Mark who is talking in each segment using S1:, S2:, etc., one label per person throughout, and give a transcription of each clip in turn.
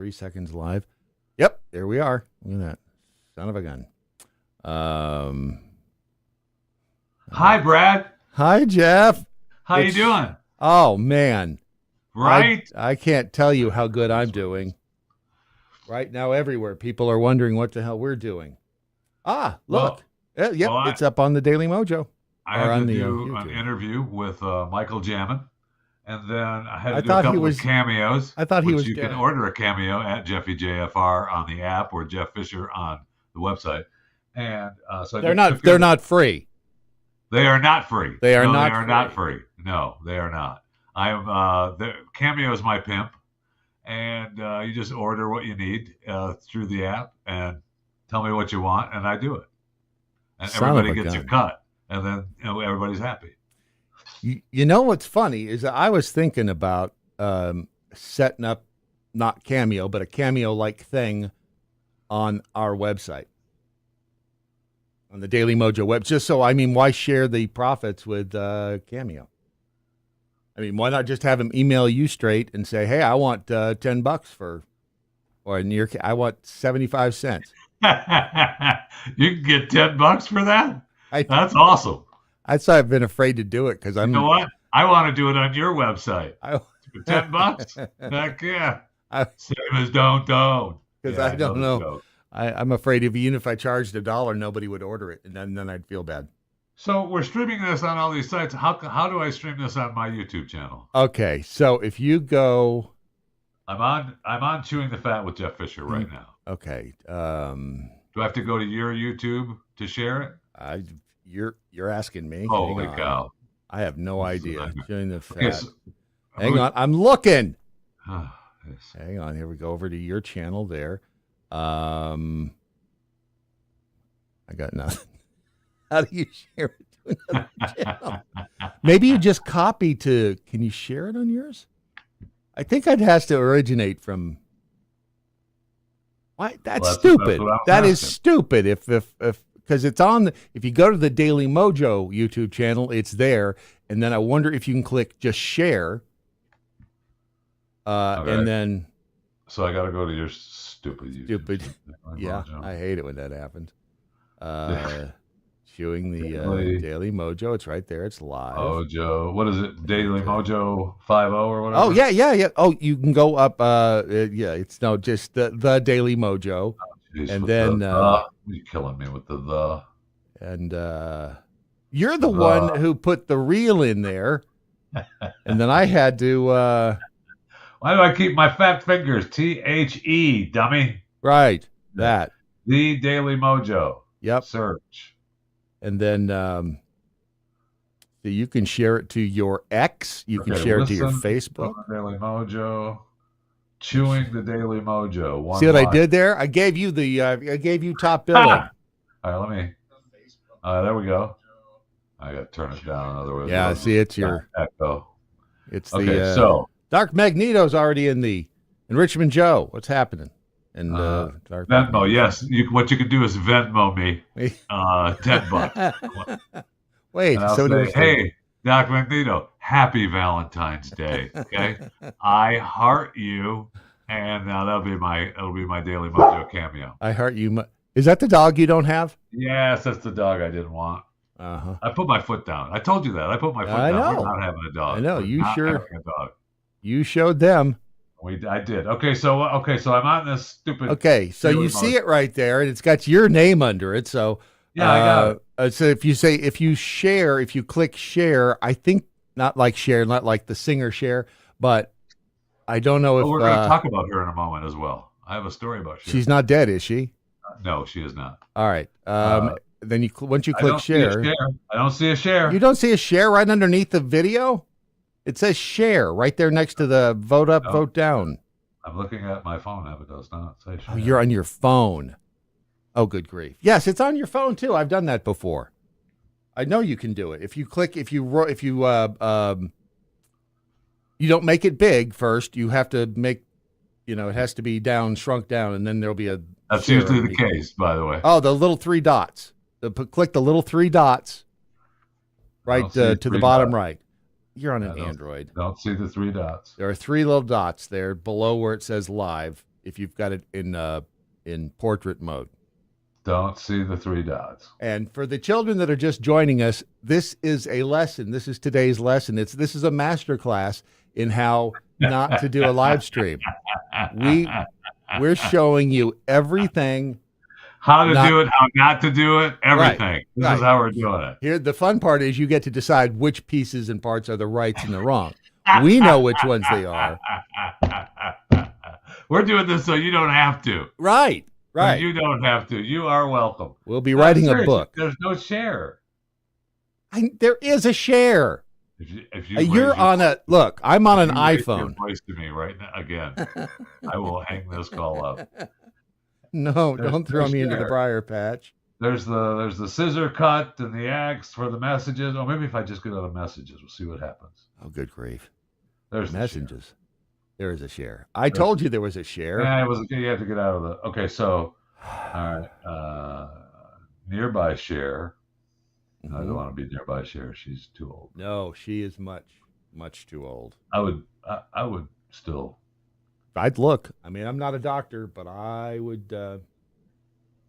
S1: 3 seconds live. Yep, there we are. Look at that. Son of a gun.
S2: Hi, Brad.
S1: Hi, Jeff.
S2: How you doing?
S1: Oh, man.
S2: Right?
S1: I can't tell you how good I'm doing. Right now, everywhere, people are wondering what the hell we're doing. Ah, look. It's up on the Daily Mojo.
S2: I had to do an interview with Michael Jamin, and then I had to do a couple of cameos.
S1: I thought he was.
S2: You can order a cameo at JeffyJFR on the app or Jeff Fisher on the website. And so
S1: they're not free.
S2: They are not free.
S1: They are
S2: not free. No, they are not. The cameo is my pimp, and you just order what you need through the app and tell me what you want, and I do it. And everybody gets a cut, and then everybody's happy.
S1: You know what's funny is that I was thinking about setting up not Cameo, but a Cameo-like thing on our website, on the Daily Mojo web. Just so, why share the profits with Cameo? Why not just have them email you straight and say, "Hey, I want $10 for," or I want 75 cents.
S2: You can get $10 for that. That's awesome.
S1: That's why I've been afraid to do it because I'm.
S2: You know what? I want to do it on your website. For $10. Heck yeah. Same as don't.
S1: Because I don't know. I'm afraid even if I charged $1, nobody would order it, and then I'd feel bad.
S2: So we're streaming this on all these sites. How do I stream this on my YouTube channel?
S1: Okay, so if you go,
S2: I'm on Chewing the Fat with Jeff Fisher right now.
S1: Okay.
S2: Do I have to go to your YouTube to share it?
S1: You're asking me.
S2: Holy cow!
S1: I have no idea. Chewing the Fat. Okay, so, hang on, I'm looking. Hang on. Here we go over to your channel there. I got nothing. How do you share it to another channel? Maybe you just copy to. Can you share it on yours? I think it has to originate from. Why? That's stupid. That is stupid. If because it's on. If you go to the Daily Mojo YouTube channel, it's there. And then I wonder if you can click just share. Okay. And then.
S2: So I got to go to your stupid YouTube.
S1: Stupid. Yeah, I hate it when that happens. Chewing the Daily Mojo. It's right there. It's live.
S2: Mojo. What is it? Daily Mojo 50 or whatever?
S1: Oh, yeah. Oh, you can go up. It's just the Daily Mojo. And then.
S2: You're killing me with the.
S1: And you're the one who put the reel in there. And then I had to.
S2: Why do I keep my fat fingers? THE, dummy.
S1: Right. That.
S2: The Daily Mojo.
S1: Yep.
S2: Search.
S1: And then so you can share it to your ex. You can share it to your Facebook.
S2: Daily Mojo. Chewing the Daily Mojo.
S1: See what I did there? I gave you I gave you top billing.
S2: All right, let me. There we go. I got to turn it down another way.
S1: Yeah, see, it's your
S2: echo.
S1: It's so Dark Magneto's already in Richmond Joe. What's happening? And
S2: Venmo, yes. What you can do is Venmo me $10.
S1: Wait,
S2: so say, hey, Doc Magneto, happy Valentine's Day. Okay, I heart you, and now it'll be my Daily Mojo cameo.
S1: I heart you. Is that the dog you don't have?
S2: Yes, that's the dog I didn't want. I put my foot down. I told you that. I put my foot down. We're not having a dog.
S1: I know. You sure?
S2: Having a dog.
S1: You showed them.
S2: I did. Okay, so I'm on this stupid.
S1: Okay, so you see it right there, and it's got your name under it. So
S2: yeah, I got it.
S1: So if you click share, I think not like share, not like the singer share, but I don't know if
S2: we're going to talk about her in a moment as well. I have a story about her.
S1: She's not dead, is she?
S2: No, she is not.
S1: All right. Then once you click share,
S2: I don't see a share.
S1: You don't see a share right underneath the video? It says share right there next to the vote up, vote down.
S2: I'm looking at my phone. It does not say share.
S1: Oh, you're on your phone. Oh, good grief. Yes, it's on your phone too. I've done that before. I know you can do it. If you you don't make it big first, you have to make, it has to be shrunk down, and then there'll be a.
S2: That's usually the case, by the way.
S1: Oh, the little 3 dots. Click the little 3 dots right to the bottom right. You're on an Android.
S2: Don't see the 3 dots.
S1: There are 3 little dots there below where it says live. if you've got it in portrait mode.
S2: Don't see the 3 dots.
S1: And for the children that are just joining us, this is a lesson. This is today's lesson. This is a master class in how not to do a live stream. We're showing you everything.
S2: How to do it, how not to do it, everything. This is how we're doing it.
S1: Here, the fun part is you get to decide which pieces and parts are the rights and the wrong. We know which ones they are.
S2: We're doing this so you don't have to.
S1: Right.
S2: You don't have to. You are welcome.
S1: We'll be writing a book.
S2: There's no share.
S1: There is a share.
S2: If you
S1: You're on a look. I'm on an iPhone.
S2: Voice to me right now again. I will hang this call up.
S1: No, don't throw me into the briar patch.
S2: There's the scissor cut and the axe for the messages. Or maybe if I just get out of messages, we'll see what happens.
S1: Oh, good grief!
S2: There's
S1: messages. There is a share. I told you there was a share.
S2: Yeah, you had to get out of the. Okay, so all right, nearby share. Mm-hmm. I don't want to be nearby share. She's too old.
S1: No, she is much too old.
S2: I would still.
S1: I'd look. I mean, I'm not a doctor, but I would.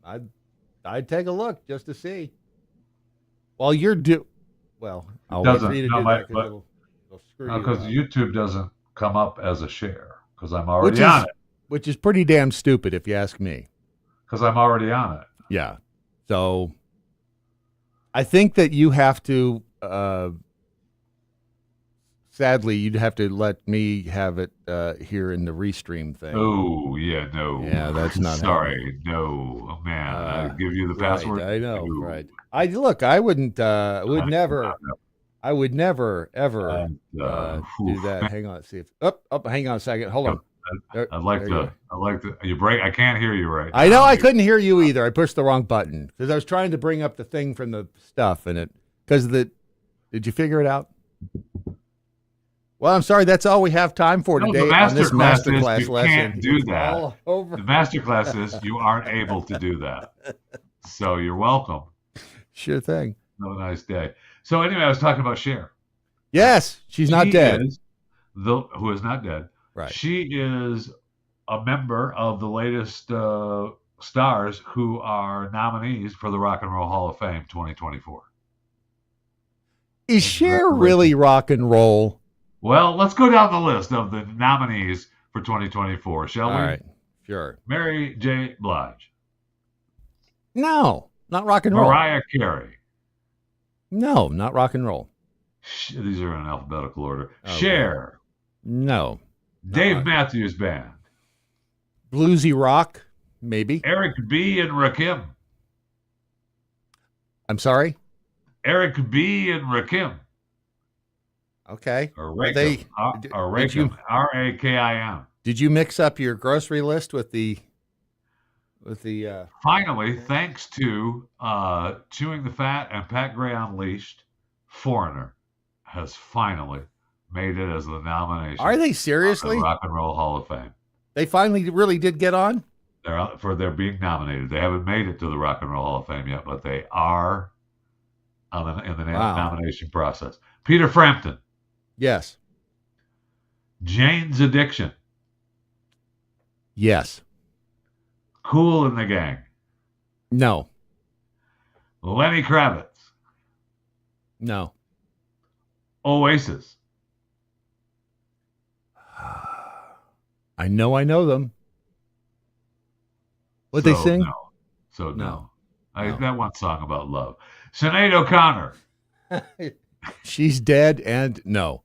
S1: I'd take a look just to see. While you're I'll wait for you to do that because it'll screw you.
S2: Because YouTube doesn't come up as a share because I'm already on it.
S1: Which is pretty damn stupid if you ask me.
S2: Because I'm already on it.
S1: Yeah. So I think that you have to, sadly, you'd have to let me have it here in the restream thing.
S2: Oh, yeah, no.
S1: Yeah, that's not
S2: Sorry, no. Oh, man, I'll give you the password.
S1: Right, I know, right. I wouldn't, would never, ever do that. Hang on, see if, hang on a second. Hold on.
S2: I'd like to, you break, I can't hear you right now.
S1: I know, I couldn't hear you either. I pushed the wrong button because I was trying to bring up the thing from the stuff did you figure it out? Well, I'm sorry. That's all we have time for today on this masterclass lesson.
S2: You can't do that. The masterclass is you aren't able to do that. So you're welcome.
S1: Sure thing.
S2: Have a nice day. So anyway, I was talking about Cher.
S1: Yes, she's not dead.
S2: Who is not dead.
S1: Right.
S2: She is a member of the latest stars who are nominees for the Rock and Roll Hall of Fame 2024.
S1: Is Cher really rock and roll?
S2: Well, let's go down the list of the nominees for 2024, shall we?
S1: All right, sure.
S2: Mary J. Blige.
S1: No, not rock and roll.
S2: Mariah Carey.
S1: No, not rock and roll.
S2: These are in alphabetical order. Okay. Cher.
S1: No.
S2: Dave Matthews Band.
S1: Bluesy rock, maybe.
S2: Eric B. and Rakim.
S1: I'm sorry?
S2: Eric B. and Rakim.
S1: Okay.
S2: Or Rakim. Rakim. R-A-K-I-M.
S1: Did you mix up your grocery list with the
S2: Finally, thanks to Chewing the Fat and Pat Gray Unleashed, Foreigner has finally made it as the nomination.
S1: Are they seriously?
S2: The Rock and Roll Hall of Fame.
S1: They finally really did get on?
S2: They're being nominated. They haven't made it to the Rock and Roll Hall of Fame yet, but they are in the nomination process. Peter Frampton.
S1: Yes.
S2: Jane's Addiction.
S1: Yes.
S2: Kool and the Gang.
S1: No.
S2: Lenny Kravitz.
S1: No.
S2: Oasis.
S1: I know them. What they sing?
S2: No. That one song about love. Sinead O'Connor.
S1: She's dead and no.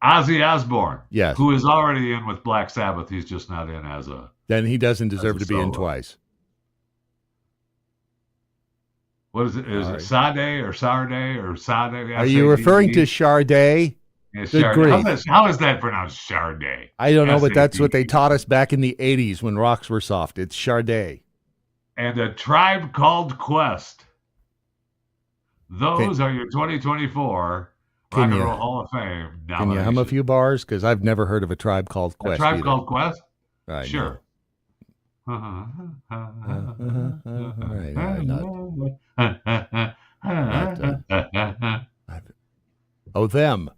S2: Ozzy Osbourne.
S1: Yes.
S2: Who is already in with Black Sabbath. He's just not in as a...
S1: Then he doesn't deserve to be in twice.
S2: What is it? Is it Sade or Sarday or Sade?
S1: Are you referring to Sade?
S2: Yeah, Sade. How is that pronounced, Sade?
S1: I don't know, but that's what they taught us back in the 80s when rocks were soft. It's Sade.
S2: And A Tribe Called Quest. Those are your 2024 Rock and Roll Hall of Fame nominations.
S1: Can you hum a few bars? Because I've never heard of A Tribe Called Quest.
S2: A Tribe Called Quest?
S1: Right.
S2: Sure.
S1: Oh, them.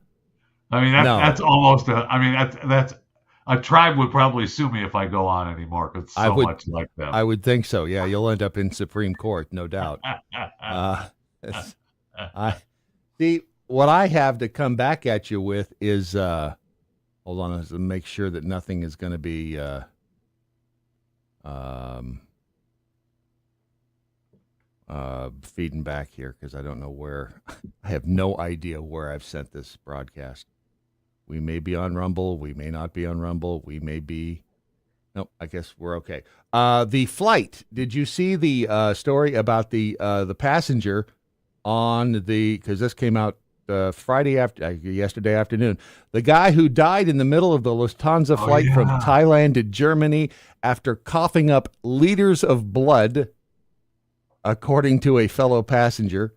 S2: I mean, that's almost. That's A tribe would probably sue me if I go on anymore because it's
S1: I
S2: so
S1: would
S2: much like them.
S1: I would think so. Yeah, you'll end up in Supreme Court, no doubt. Uh, I see what I have to come back at you with is hold on, let's make sure that nothing is going to be um, feeding back here because I don't know where. I have no idea where I've sent this broadcast. We may be on Rumble. We may not be on Rumble. We may be. Nope, I guess we're okay. The flight. Did you see the story about the passenger on the? Because this came out Friday yesterday afternoon. The guy who died in the middle of the Lufthansa flight from Thailand to Germany after coughing up liters of blood, according to a fellow passenger.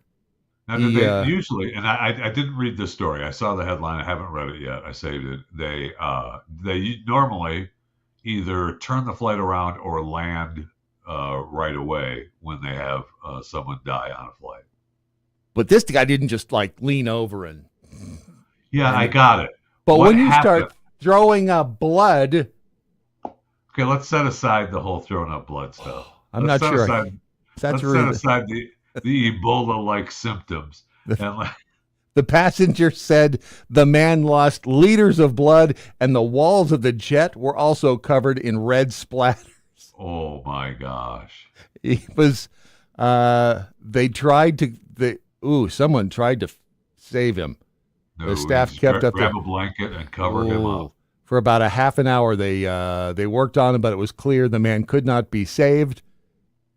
S2: Now, did they usually? And I didn't read this story. I saw the headline. I haven't read it yet. I saved it. They normally either turn the flight around or land right away when they have someone die on a flight.
S1: But this guy didn't just like lean over and.
S2: Yeah, I got it.
S1: But when you start throwing up blood.
S2: Okay, let's set aside the whole throwing up blood stuff.
S1: I'm not sure.
S2: Let's set aside the Ebola-like symptoms.
S1: The passenger said the man lost liters of blood, and the walls of the jet were also covered in red splatters.
S2: Oh my gosh!
S1: He was. They tried to. Someone tried to save him.
S2: No,
S1: the staff kept up.
S2: Grab a blanket and cover him up.
S1: For about a half an hour, they worked on him, but it was clear the man could not be saved.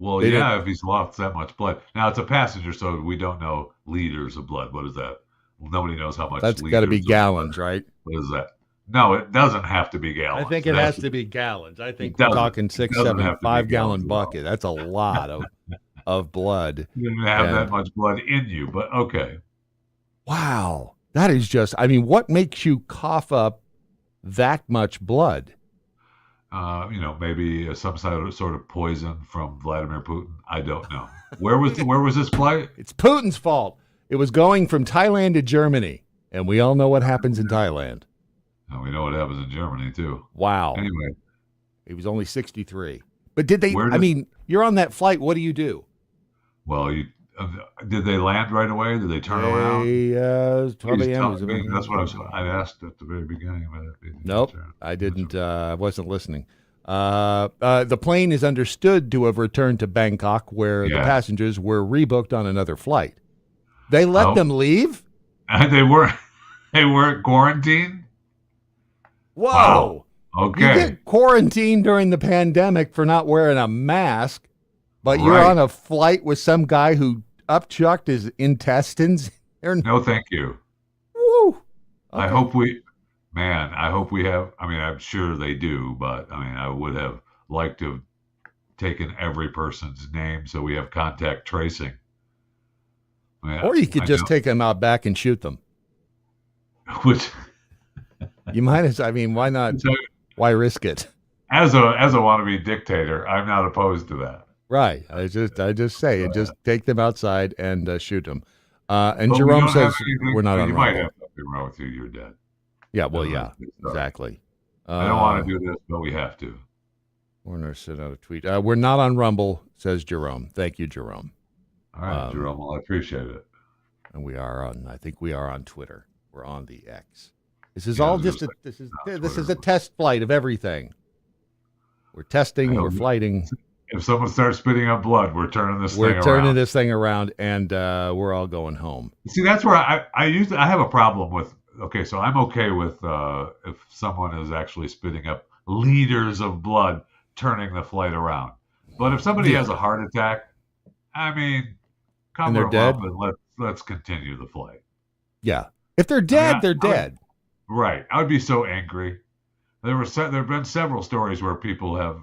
S2: Well, if he's lost that much blood. Now, it's a passenger, so we don't know liters of blood. What is that? Nobody knows how much.
S1: That's got to be gallons, right?
S2: What is that? No, it doesn't have to be gallons.
S1: I think it has to be gallons. I think we're talking 6, 7, 5 gallon bucket. That's a lot of blood.
S2: You didn't have that much blood in you, but okay.
S1: Wow. That is just, what makes you cough up that much blood?
S2: Maybe some sort of poison from Vladimir Putin. I don't know. Where was this flight?
S1: It's Putin's fault. It was going from Thailand to Germany, and we all know what happens in Thailand.
S2: And we know what happens in Germany too.
S1: Wow.
S2: Anyway,
S1: he was only 63. But did they? You're on that flight. What do you do?
S2: Well, did they land right away? Did they turn around?
S1: 12 a.m.
S2: That's what I asked at the very beginning.
S1: Nope, I didn't. I wasn't listening. The plane is understood to have returned to Bangkok, where the passengers were rebooked on another flight. They let them leave?
S2: They weren't quarantined?
S1: Whoa.
S2: Wow. Okay.
S1: You get quarantined during the pandemic for not wearing a mask, but you're on a flight with some guy who upchucked his intestines.
S2: No, thank you.
S1: Woo. Okay.
S2: I hope we have, I'm sure they do, but I would have liked to have taken every person's name so we have contact tracing.
S1: Or you could just take them out back and shoot them.
S2: Which
S1: you might as, why not? Why risk it?
S2: As a wannabe dictator, I'm not opposed to that.
S1: Right. I just say, just take them outside and shoot them. And Jerome says we're not on.
S2: You might have something wrong with you. You're dead.
S1: Yeah. Well, yeah. Exactly.
S2: I don't want to do this, but we have to.
S1: Warner sent out a tweet. We're not on Rumble, says Jerome. Thank you, Jerome.
S2: All right, Jerome. Well, I appreciate it.
S1: And we are on. I think we are on Twitter. We're on the X. This is all just this is a test flight of everything. We're testing. We're flighting.
S2: If someone starts spitting up blood, we're turning this thing around.
S1: We're turning this thing around, and we're all going home.
S2: See, that's where I have a problem with. Okay, so I'm okay with if someone is actually spitting up liters of blood, turning the flight around. But if somebody has a heart attack, cover them up and let's continue the flight.
S1: Yeah, if they're dead, they're dead.
S2: Right. I would be so angry. There have been several stories where people have,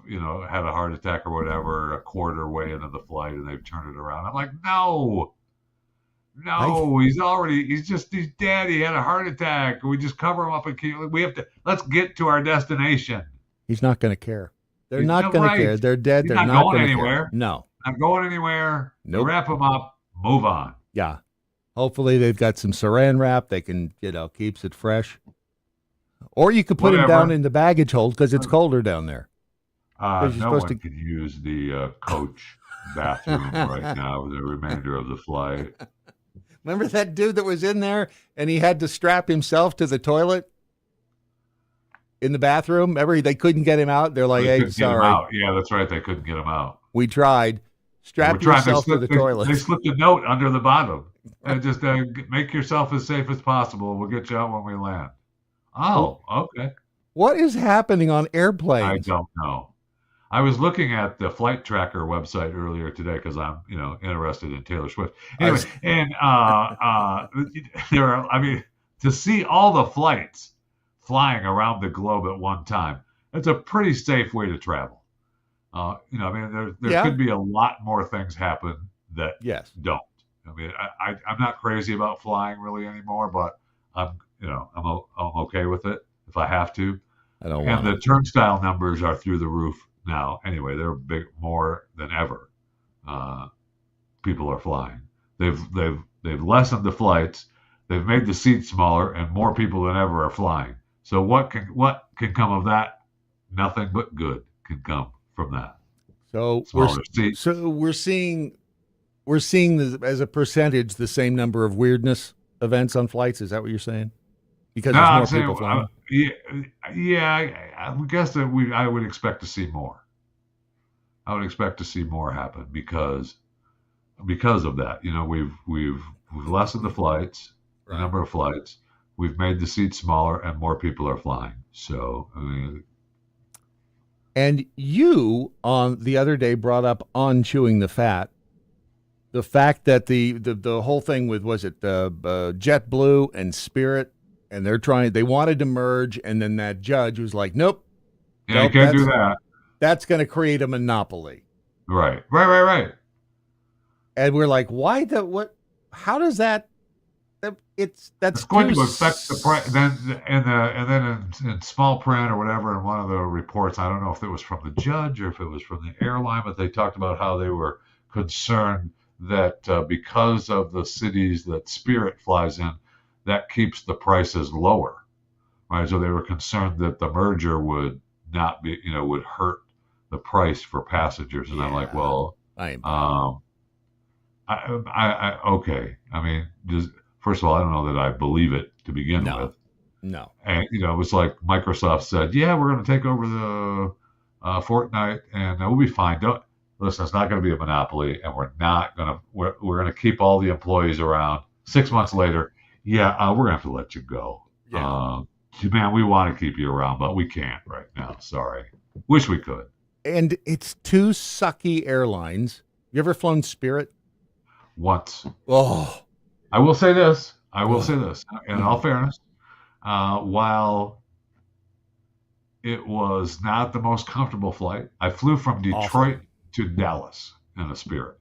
S2: had a heart attack or whatever, a quarter way into the flight, and they've turned it around. I'm like, no, he's dead. He had a heart attack. We just cover him up and let's get to our destination. He's
S1: not going to care. They're not going to care. They're dead. They're not going
S2: anywhere.
S1: No.
S2: Not going anywhere.
S1: Nope.
S2: Wrap them up. Move on.
S1: Yeah. Hopefully they've got some saran wrap. They can, keeps it fresh. Or you could put him down
S2: Whatever.
S1: in the baggage hold because it's colder down there. Because you're
S2: No
S1: supposed
S2: one
S1: to.
S2: can use the coach bathroom right now. The remainder of the flight.
S1: Remember that dude that was in there and he had to strap himself to the toilet in the bathroom? Remember, they couldn't get him out. They're like,
S2: They
S1: "Hey,
S2: couldn't get him
S1: sorry,
S2: out. Yeah, that's right. They couldn't get him out.
S1: we tried.
S2: They were
S1: Strap
S2: trying.
S1: yourself to the
S2: They
S1: toilet."
S2: slipped a note under the bottom. And just make yourself as safe as possible. We'll get you out when we land. Oh, okay.
S1: What is happening on
S2: I
S1: airplanes?
S2: don't know. I was looking at the flight tracker website earlier today because I'm, interested in Taylor Swift.
S1: I
S2: Anyway,
S1: was-
S2: and there are, I mean, to see all the flights flying around the globe at one time, it's a pretty safe way to travel. I mean, there
S1: yeah,
S2: could be a lot more things happen that
S1: yes.
S2: don't. I mean, I'm not crazy about flying really anymore, but I'm okay with it if I have to.
S1: I don't
S2: And
S1: want
S2: the
S1: to.
S2: turnstile numbers are through the roof now. Anyway, they're big more than ever. Uh, People are flying. They've lessened the flights. They've made the seats smaller, and more people than ever are flying. So what can come of that? Nothing but good can come from that.
S1: So
S2: Smaller seats.
S1: we're seeing as a percentage the same number of weirdness events on flights. Is that what you're saying? Because
S2: No,
S1: there's
S2: I'm
S1: more
S2: saying,
S1: people flying.
S2: yeah. I guess that I would expect to see more. I would expect to see more happen because of that. We've lessened the flights, the
S1: Right.
S2: number of flights. We've made the seats smaller, and more people are flying. So, I mean,
S1: And you on the other day brought up on chewing the fat, the fact that the whole thing with was it JetBlue and Spirit, and they wanted to merge, and then that judge was like, nope,
S2: yeah, you
S1: nope,
S2: can't do that.
S1: that's going to create a monopoly.
S2: Right.
S1: And we're like, why the what? How does that? That's
S2: It's going
S1: too.
S2: to affect the price. Then in small print or whatever in one of the reports, I don't know if it was from the judge or if it was from the airline, but they talked about how they were concerned that because of the cities that Spirit flies in, that keeps the prices lower, right? So they were concerned that the merger would not be, would hurt the price for passengers. And I'm like,
S1: Yeah,
S2: well,
S1: I am.
S2: okay. I mean, just first of all, I don't know that I believe it to begin
S1: No,
S2: with.
S1: no.
S2: And it was like Microsoft said, "Yeah, we're going to take over the Fortnite, and we'll be fine." Don't listen. It's not going to be a monopoly, and we're going to keep all the employees around. 6 months later, yeah, we're going to have to let you go.
S1: Yeah.
S2: Man, we want to keep you around, but we can't right now. Sorry. Wish we could.
S1: And it's two sucky airlines. You ever flown Spirit?
S2: Once.
S1: Oh,
S2: I will say this.
S1: Ugh.
S2: In all fairness, while it was not the most comfortable flight, I flew from
S1: Awful.
S2: Detroit to Dallas in a Spirit.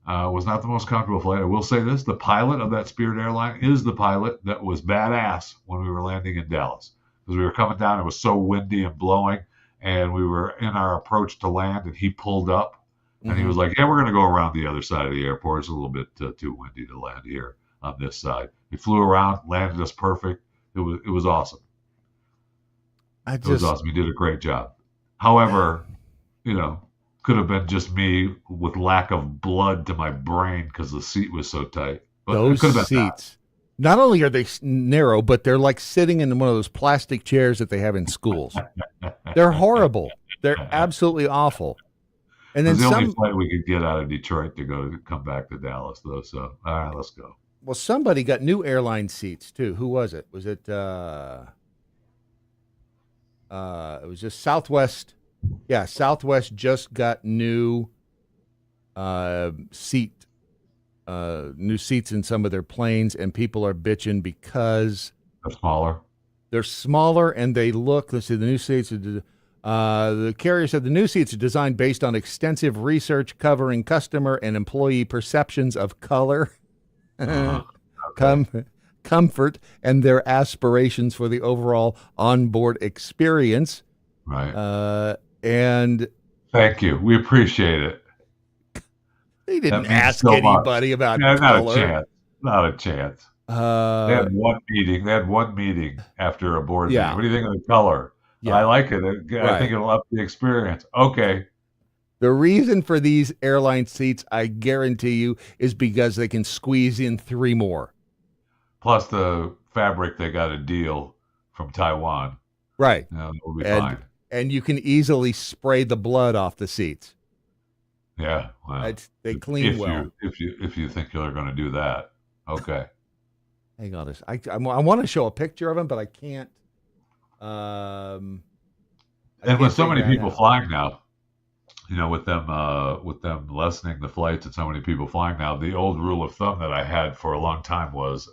S2: Was not the most comfortable flight. I will say this: the pilot of that Spirit airline is the pilot that was badass when we were landing in Dallas because we were coming down. It was so windy and blowing, and we were in our approach to land, and he pulled up, and he was like, "Yeah, we're going to go around the other side of the airport. It's a little bit too windy to land here on this side." He flew around, landed us perfect. It was awesome. It was awesome. He did a great job. However, could have been just me with lack of blood to my brain because the seat was so tight. But
S1: those
S2: it could have been
S1: seats. Not only are they narrow, but they're like sitting in one of those plastic chairs that they have in schools. They're horrible. They're absolutely awful. And
S2: It
S1: then
S2: was the only
S1: some.
S2: flight we could get out of Detroit to come back to Dallas, though. So, all right, let's go.
S1: Well, somebody got new airline seats too. Who was it? Was it? It was just Southwest. Yeah, Southwest just got new seat new seats in some of their planes, and people are bitching because
S2: They're smaller.
S1: they're smaller and they look. Let's see, the new seats. The carrier said the new seats are designed based on extensive research covering customer and employee perceptions of color,
S2: Okay.
S1: comfort, and their aspirations for the overall onboard experience.
S2: Right.
S1: And
S2: Thank you. We appreciate it.
S1: they didn't
S2: That means
S1: ask
S2: so much.
S1: anybody about
S2: Yeah, not a
S1: color.
S2: chance. Not a chance. They
S1: Uh,
S2: had one meeting. They had one meeting after a board meeting.
S1: yeah,
S2: What do you think of the color? I
S1: yeah,
S2: like it. I think
S1: right.
S2: it'll up the experience. Okay.
S1: The reason for these airline seats, I guarantee you, is because they can squeeze in three more.
S2: Plus the fabric, they got a deal from Taiwan.
S1: Right.
S2: We'll be
S1: And
S2: fine.
S1: and you can easily spray the blood off the seats.
S2: Yeah. Well,
S1: They clean
S2: if
S1: well.
S2: you think you're going to do that, okay.
S1: Hang on, I want to show a picture of them, but I can't. Um, I
S2: And with
S1: can't
S2: so
S1: figure
S2: many
S1: out
S2: people
S1: how.
S2: flying now, with them lessening the flights and so many people flying now, the old rule of thumb that I had for a long time was,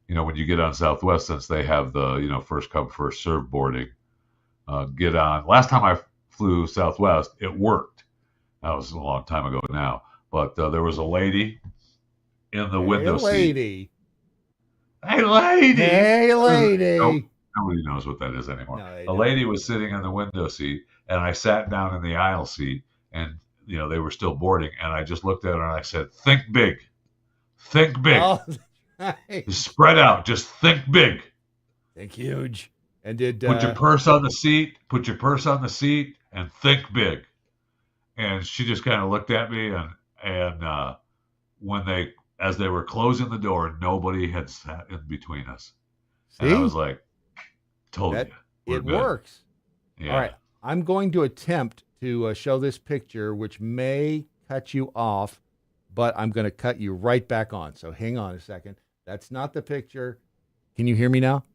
S2: when you get on Southwest, since they have the first come first serve boarding, get on. Last time I flew Southwest, it worked. That was a long time ago now, but there was a lady in the
S1: Hey,
S2: window seat.
S1: lady.
S2: Hey, lady.
S1: Hey,
S2: Nope,
S1: lady.
S2: nobody knows what that is anymore.
S1: No, they
S2: A
S1: don't.
S2: lady was sitting in the window seat, and I sat down in the aisle seat, and they were still boarding, and I just looked at her and I said, "Think big, think big,
S1: Oh, right.
S2: just spread out, just think big.
S1: Think huge. And did
S2: Put your purse on the seat, and think big." And she just kind of looked at me, and when as they were closing the door, nobody had sat in between us, and I
S1: see
S2: was like, "Told
S1: that
S2: you, we're
S1: it
S2: good."
S1: works? All
S2: Yeah.
S1: right. I'm going to attempt to show this picture, which may cut you off, but I'm going to cut you right back on. So hang on a second. That's not the picture. Can you hear me now?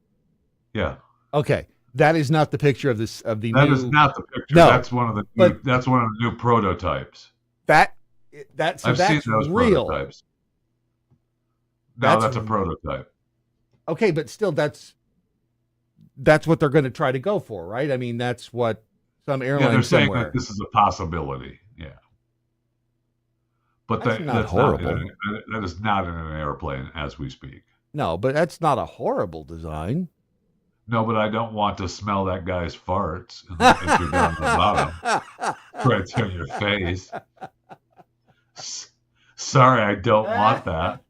S2: Yeah.
S1: Okay. That is not the picture of the
S2: That is
S1: new.
S2: not the picture.
S1: No,
S2: That's one of the
S1: but
S2: new prototypes.
S1: that so
S2: I've seen
S1: that's
S2: those
S1: real.
S2: prototypes. No,
S1: That's
S2: that's a prototype.
S1: okay, but still, that's what they're going to try to go for, right? I mean, that's what some
S2: Yeah, they're
S1: airline
S2: saying that
S1: somewhere.
S2: this is a possibility. Yeah, but
S1: That's not
S2: that's not in
S1: horrible.
S2: that is not in an airplane as we speak.
S1: No, but that's not a horrible design.
S2: No, but I don't want to smell that guy's farts if you're down the bottom, right in your face. Sorry, I don't want that.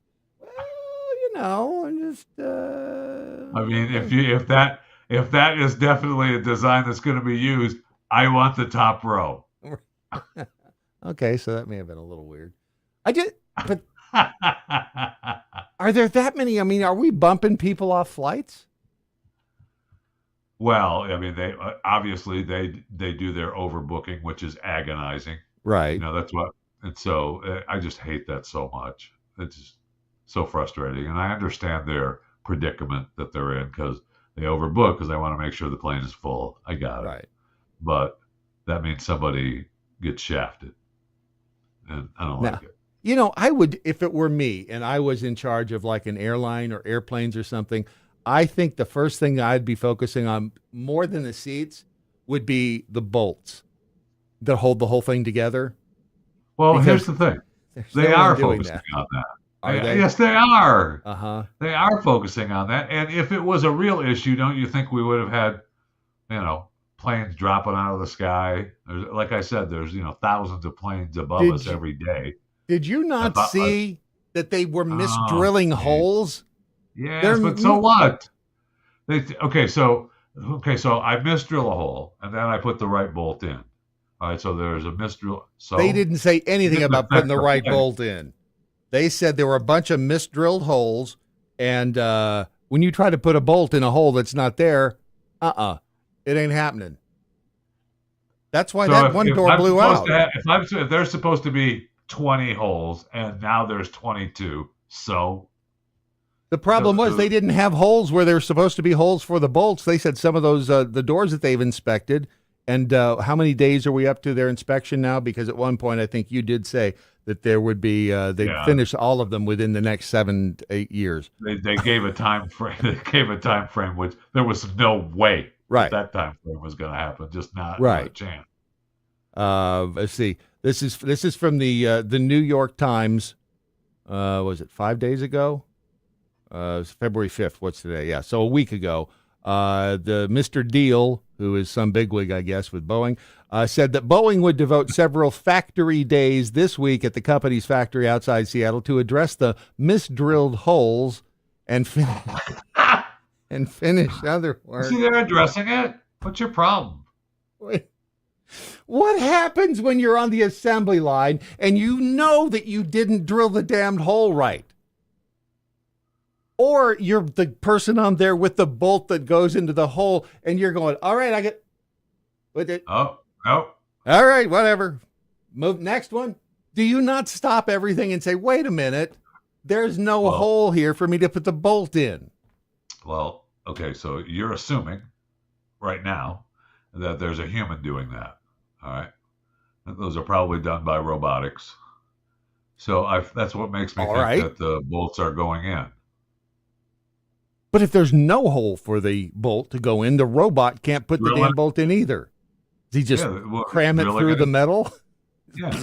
S1: Well, I'm just.
S2: I mean, if that is definitely a design that's going to be used, I want the top row.
S1: Okay, so that may have been a little weird. I did, but are there that many? I mean, are we bumping people off flights?
S2: Well, I mean, they obviously they do their overbooking, which is agonizing.
S1: Right.
S2: That's what, and so I just hate that so much. It's just so frustrating, and I understand their predicament that they're in because they overbook because they want to make sure the plane is full. I got it,
S1: Right.
S2: but that means somebody gets shafted, and I don't
S1: Now,
S2: like it.
S1: I would, if it were me and I was in charge of like an airline or airplanes or something, I think the first thing I'd be focusing on more than the seats would be the bolts that hold the whole thing together
S2: Well, here's
S1: because
S2: the thing:
S1: there's
S2: they
S1: no one
S2: are
S1: doing
S2: focusing
S1: that.
S2: on that.
S1: Are they?
S2: Yes, they are.
S1: Uh-huh.
S2: They are focusing on that. And if it was a real issue, don't you think we would have had, planes dropping out of the sky? Like I said, there's thousands of planes above
S1: Did
S2: us
S1: you,
S2: every day.
S1: did you not see that they were
S2: Oh,
S1: misdrilling
S2: geez.
S1: holes?
S2: Yes,
S1: They're
S2: but so what? Okay, so I misdrill a hole and then I put the right bolt in. All right, so there's a misdrill.
S1: they
S2: So
S1: didn't say
S2: it
S1: anything
S2: didn't
S1: about putting
S2: affect
S1: the
S2: the
S1: right
S2: plane.
S1: bolt in. They said there were a bunch of misdrilled holes, and when you try to put a bolt in a hole that's not there, it ain't happening. That's why
S2: So
S1: that one
S2: if
S1: door
S2: I'm
S1: blew
S2: supposed
S1: out.
S2: to have, if there's supposed to be 20 holes and now there's 22, so
S1: The problem was they
S2: the
S1: didn't have holes where there were supposed to be holes for the bolts. They said some of those the doors that they've inspected, and how many days are we up to their inspection now? Because at one point I think you did say that there would be they'd
S2: yeah,
S1: finish all of them within the next 7 to 8 years.
S2: they gave a time frame. They gave a time frame which there was no way that
S1: Right,
S2: that time frame was going to happen. Just not a
S1: right.
S2: chance.
S1: Let's see. This is from the New York Times. Was it 5 days ago? It's February 5th. What's today? Yeah, so a week ago. The Mr. Deal, who is some bigwig, I guess, with Boeing, said that Boeing would devote several factory days this week at the company's factory outside Seattle to address the misdrilled holes and and finish other work.
S2: See, they're addressing it. What's your problem?
S1: Wait. What happens when you're on the assembly line and you know that you didn't drill the damned hole right? Or you're the person on there with the bolt that goes into the hole and you're going, all right, I get with it.
S2: Oh, no.
S1: All right, whatever. Move next one. Do you not stop everything and say, wait a minute, there's no hole here for me to put the bolt in?
S2: Well, okay, so you're assuming right now that there's a human doing that. All right. Those are probably done by robotics. So that's what makes me think that the bolts are going in.
S1: But if there's no hole for the bolt to go in, the robot can't put the damn bolt in either. Does he just cram it through the metal?
S2: Yeah.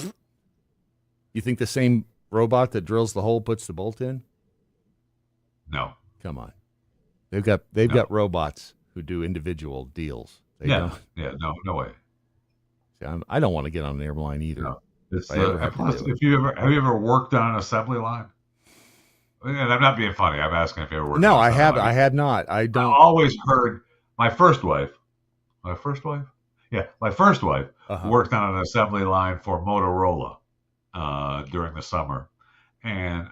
S1: You think the same robot that drills the hole puts the bolt in?
S2: No.
S1: Come on. They've got robots who do individual deals.
S2: No way.
S1: See, I don't want to get on an airline either.
S2: No. Have you ever worked on an assembly line? And I'm not being funny. I'm asking if you ever worked.
S1: No, I have. I have not. I don't.
S2: I always heard my first wife. Yeah, my first wife worked on an assembly line for Motorola during the summer, and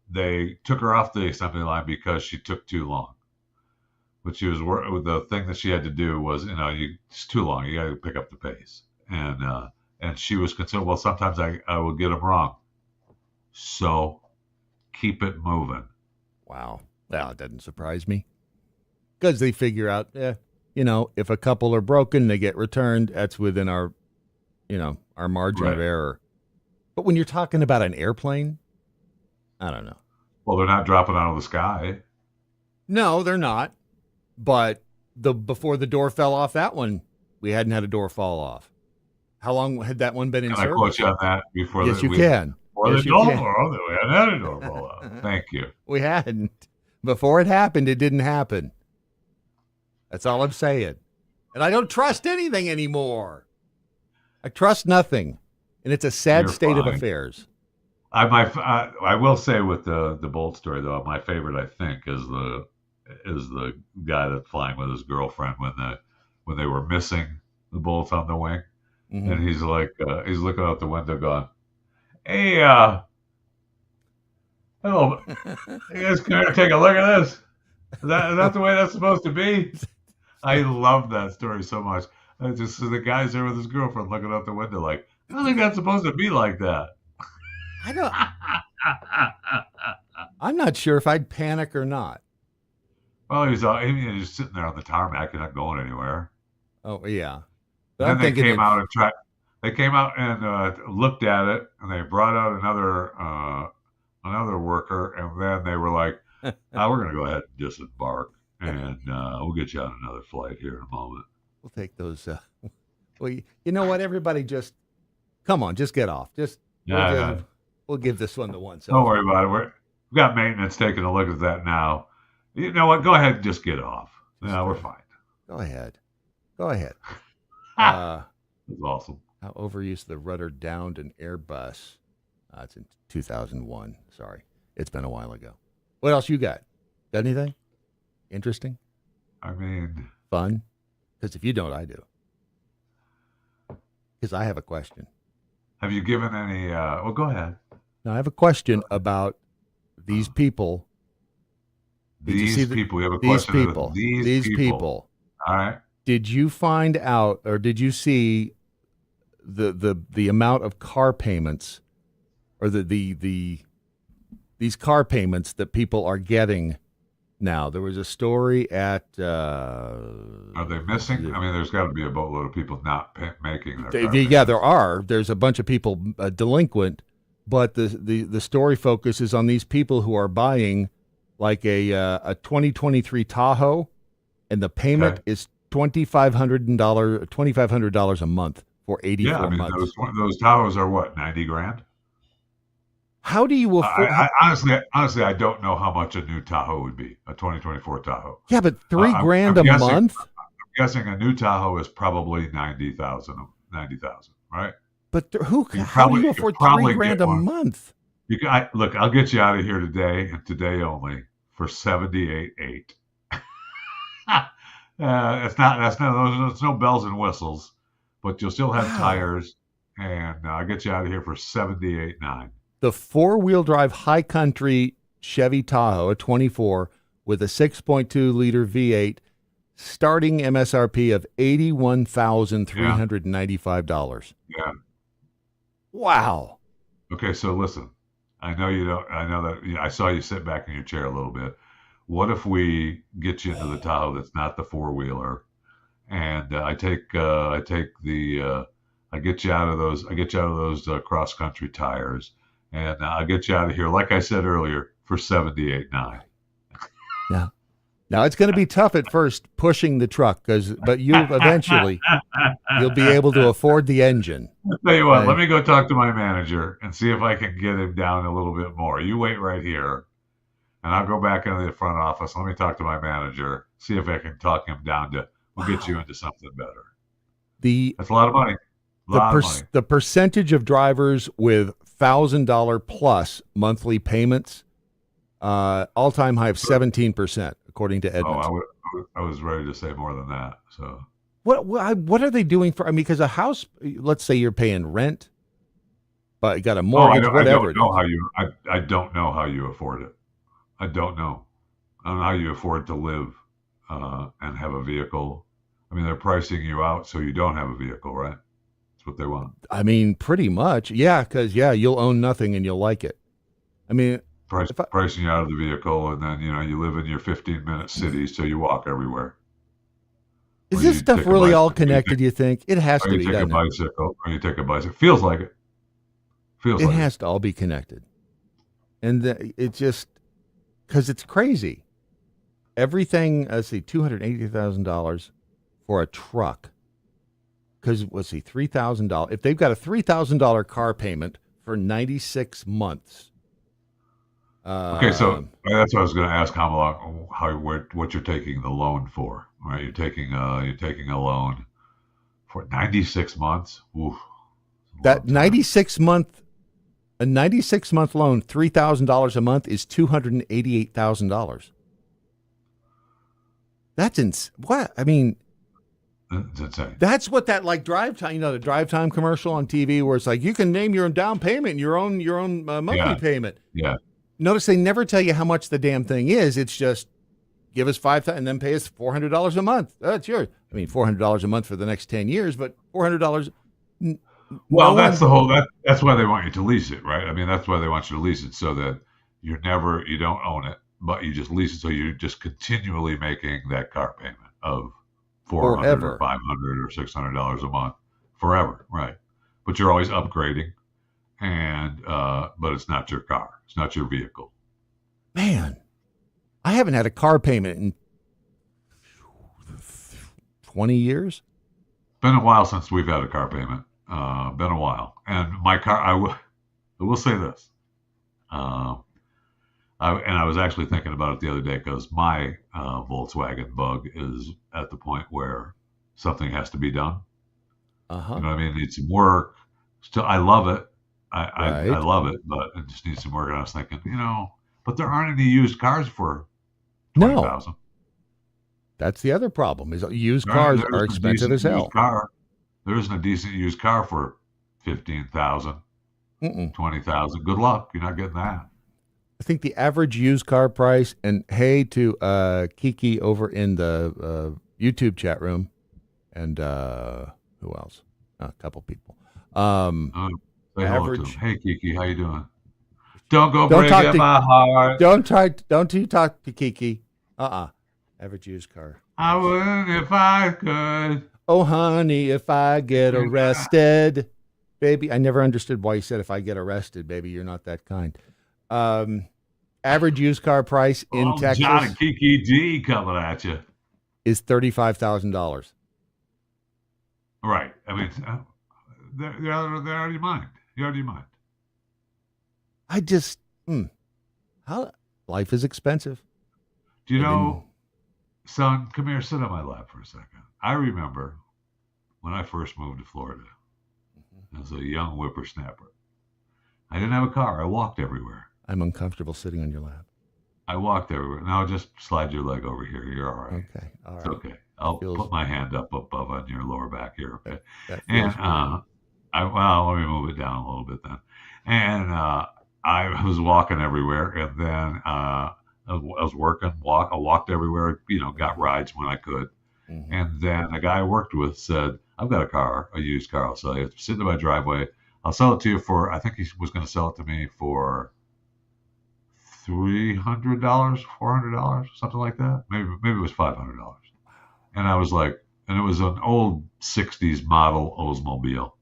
S2: they took her off the assembly line because she took too long. But the thing that she had to do was, it's too long. You got to pick up the pace, and she was concerned. Well, sometimes I will get them wrong, so keep it moving.
S1: Wow, well, it doesn't surprise me because they figure out, if a couple are broken, they get returned. That's within our margin of error. But when you're talking about an airplane, I don't know.
S2: Well, they're not dropping out of the sky.
S1: No, they're not. But before the door fell off that one, we hadn't had a door fall off. How long had that one been in service?
S2: Can I quote you on that before?
S1: Yes, you can.
S2: Or the door, we hadn't had a door fall off. Thank you.
S1: We hadn't. Before it happened, it didn't happen. That's all I'm saying. And I don't trust anything anymore. I trust nothing. And it's a sad state of affairs.
S2: I will say with the bolt story though, my favorite I think is the guy that's flying with his girlfriend when they were missing the bolts on the wing, and he's like he's looking out the window going, "Hey, hello, you guys come here and take a look at this. Is that the way that's supposed to be?" I love that story so much. The guy's there with his girlfriend looking out the window like, I don't think that's supposed to be like that.
S1: I don't. I'm not sure if I'd panic or not.
S2: Well, he was sitting there on the tarmac and not going anywhere.
S1: Oh yeah.
S2: But then they came out and tried. They came out and looked at it, and they brought out another worker, and then they were like, "We're going to go ahead and disembark, and we'll get you on another flight here in a moment."
S1: We'll take those. Well, you know what? Everybody, just come on, just get off. We'll give this one to one. So
S2: don't worry about it. We've got maintenance taking a look at that now. You know what? Go ahead and just get off. No, we're fine.
S1: Go ahead.
S2: That's awesome.
S1: How overused the rudder downed an Airbus. It's in 2001. Sorry. It's been a while ago. What else you got? Got anything interesting?
S2: I mean,
S1: fun? Because if you don't, I do. Because I have a question.
S2: Have you given any? Well, go ahead.
S1: No, I have a question about these people.
S2: These people. We have a question. These people. All right.
S1: Did you find out, or did you see the amount of car payments, or these car payments that people are getting now? There was a story at.
S2: Are they missing? I mean, there's got to be a boatload of people not making their.
S1: Yeah, there are. There's a bunch of people delinquent, but the story focuses on these people who are buying like a 2023 Tahoe, and the payment is $2,500 a month for 84 months.
S2: Those Tahoes are what, 90 grand?
S1: How do you afford?
S2: Honestly, I don't know how much a new Tahoe would be, a 2024 Tahoe.
S1: Yeah, but $3,000 a month.
S2: I'm guessing a new Tahoe is probably 90,000, right?
S1: But how do you afford $3,000 a month?
S2: Look, I'll get you out of here today and today only for 78.8. That's no bells and whistles, but you'll still have
S1: Wow.
S2: tires, and I'll get you out of here for 78.9.
S1: The four-wheel drive high country Chevy Tahoe, a 24 with a 6.2 liter V8, starting MSRP of
S2: Yeah,
S1: $81,395.
S2: yeah.
S1: Wow.
S2: Okay, so listen, I know you don't. I know that I saw you sit back in your chair a little bit. What if we get you into the Tahoe that's not the four wheeler, and I take the I get you out of those cross country tires, and I'll get you out of here, like I said earlier, for 78.9.
S1: Yeah. Now it's going to be tough at first pushing the truck but you'll be able to afford the engine.
S2: Tell you what,
S1: Uh,
S2: let me go talk to my manager and see if I can get him down a little bit more. You wait right here, and I'll go back into the front office. Let me talk to my manager, see if I can talk him down to. We'll get you
S1: wow.
S2: into something better.
S1: The
S2: That's a lot of money. A lot of money.
S1: the percentage of drivers with $1,000 plus monthly payments, all time high of 17%, according to
S2: Oh,
S1: Edmunds.
S2: I was ready to say more than that. So
S1: What are they doing for? I mean, because a house, let's say you're paying rent, but you got a
S2: oh,
S1: mortgage,
S2: I
S1: whatever
S2: don't
S1: it
S2: know
S1: is.
S2: how you I don't know how you afford it. I don't know. I don't know how you afford to live and have a vehicle. I mean, they're pricing you out so you don't have a vehicle, right? That's what they want.
S1: I mean, pretty much, yeah. Because you'll own nothing and you'll like it. I mean, if I,
S2: Pricing you out of the vehicle, and then you live in your 15-minute city, so you walk everywhere,
S1: is
S2: or
S1: this
S2: you
S1: stuff
S2: take a
S1: really all
S2: bicycle,
S1: connected? You think it has
S2: or
S1: to
S2: you
S1: be,
S2: take a
S1: doesn't it?
S2: bicycle, or you take a bicycle. Feels like it. Feels
S1: It
S2: like it.
S1: has to all be connected, and it just because it's crazy. Everything. Let's see, $280,000 for a truck. Because let's see, $3,000. If they've got a $3,000 car payment for 96 months,
S2: Okay, so
S1: um,
S2: that's what I was going to ask. What you're taking the loan for? Right, you're taking a loan for 96 months. Oof, a long
S1: that
S2: time.
S1: 96 month loan, $3,000 a month is $288,000. What I mean.
S2: That's insane.
S1: That's what that like drive time. The drive time commercial on TV where it's like you can name your own down payment, and your own monthly
S2: Yeah,
S1: payment.
S2: yeah.
S1: Notice they never tell you how much the damn thing is. It's just give us $5,000 and then pay us $400 a month. That's yours. I mean, $400 a month for the next 10 years, but $400. No
S2: Well, that's
S1: one.
S2: the whole. That's why they want you to lease it, right? I mean, that's why they want you to lease it so that you don't own it, but you just lease it, so you're just continually making that car payment of 400 or
S1: Forever.
S2: 500 or $600 a month forever, right? But you're always upgrading, and but it's not your car, it's not your vehicle.
S1: Man, I haven't had a car payment in 20 years.
S2: Been a while since we've had a car payment. Been a while, and my car. I will say this. Uh, I was actually thinking about it the other day because my Volkswagen Bug is at the point where something has to be done.
S1: Uh
S2: You
S1: huh.
S2: know what I mean? It needs some work. Still, I love it. I
S1: Right.
S2: love it, but it just needs some work. And I was thinking, but there aren't any used cars for twenty
S1: No,
S2: thousand.
S1: that's the other problem is used cars
S2: There
S1: are
S2: isn't a
S1: expensive
S2: decent
S1: as
S2: used
S1: hell.
S2: car. There isn't a decent used car for 15,000,
S1: Mm-mm.
S2: 20,000. Good luck. You're not getting that.
S1: I think the average used car price, and hey to Kiki over in the YouTube chat room, and who else? A couple people. Um,
S2: Uh, Say hello to him.
S1: average.
S2: Hey, Kiki, how you doing? Don't go
S1: Don't talk
S2: breaking
S1: to.
S2: my heart.
S1: Don't you talk to Kiki. Average used car
S2: I
S1: price.
S2: wouldn't if I could.
S1: Oh, honey, if I get arrested, baby. I never understood why you said if I get arrested, baby, you're not that kind. Um, average used car price in
S2: Oh, John and
S1: Texas
S2: Kiki G coming at you.
S1: is $35,000.
S2: Right. I mean, they're out of your mind. You're out of your mind.
S1: I just, how life is expensive.
S2: Do you
S1: I didn't.
S2: know, son, come here, sit on my lap for a second. I remember when I first moved to Florida as a young whippersnapper. I didn't have a car. I walked everywhere.
S1: I'm uncomfortable sitting on your lap.
S2: I walked everywhere. Now just slide your leg over here. You're all right.
S1: Okay. All
S2: It's
S1: right.
S2: okay.
S1: That
S2: I'll
S1: feels
S2: put my hand up above on your lower back here.
S1: that,
S2: Okay.
S1: that
S2: And
S1: feels weird.
S2: let me move it down a little bit then. And I was walking everywhere, and then I was working. I walked everywhere. Got
S1: Mm-hmm.
S2: rides when I could.
S1: Mm-hmm.
S2: And then a guy I worked with said, "I've got a car, a used car. I'll sell you. It's sitting in my driveway. I'll sell it to you for." I think he was going to sell it to me for $300, $400, something like that. Maybe it was $500. And I was like, and it was an old '60s model Oldsmobile.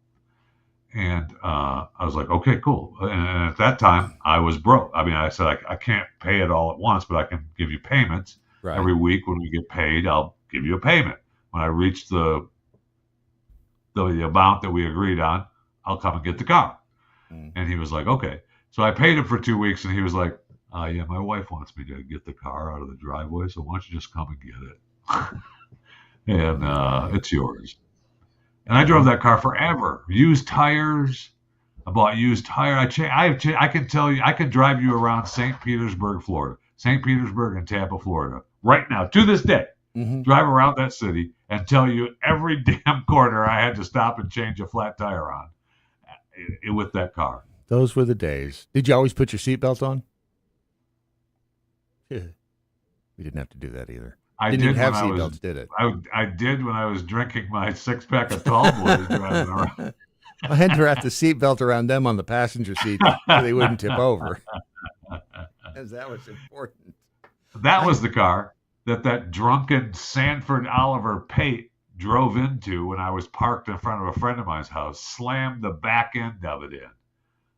S2: And I was like, okay, cool. And at that time, I was broke. I mean, I said, I can't pay it all at once, but I can give you payments
S1: Right.
S2: every week. When we get paid, I'll give you a payment. When I reach the amount that we agreed on, I'll come and get the car.
S1: Mm.
S2: And he was like, okay. So I paid him for 2 weeks, and he was like, yeah, my wife wants me to get the car out of the driveway, so why don't you just come and get it? And
S1: Okay.
S2: it's yours. And I
S1: All
S2: drove
S1: right.
S2: that car forever. Used tires. I bought used tire. I can tell you, I can drive you around St. Petersburg, Florida, St. Petersburg and Tampa, Florida, right now to this day.
S1: Mm-hmm.
S2: Drive around that city and tell you every damn corner I had to stop and change a flat tire on with that car.
S1: Those were the days. Did you always put your seatbelt on? Yeah. We didn't have to do that either.
S2: I
S1: Didn't even
S2: did
S1: have
S2: when I was
S1: seatbelts, did it?
S2: I did when I was drinking my 6 pack of tall boys driving around.
S1: I had to wrap the seatbelt around them on the passenger seat so they wouldn't tip over, as that was important.
S2: That
S1: I
S2: was the car that drunken Sanford Oliver Pate drove into when I was parked in front of a friend of mine's house, slammed the back end of it in.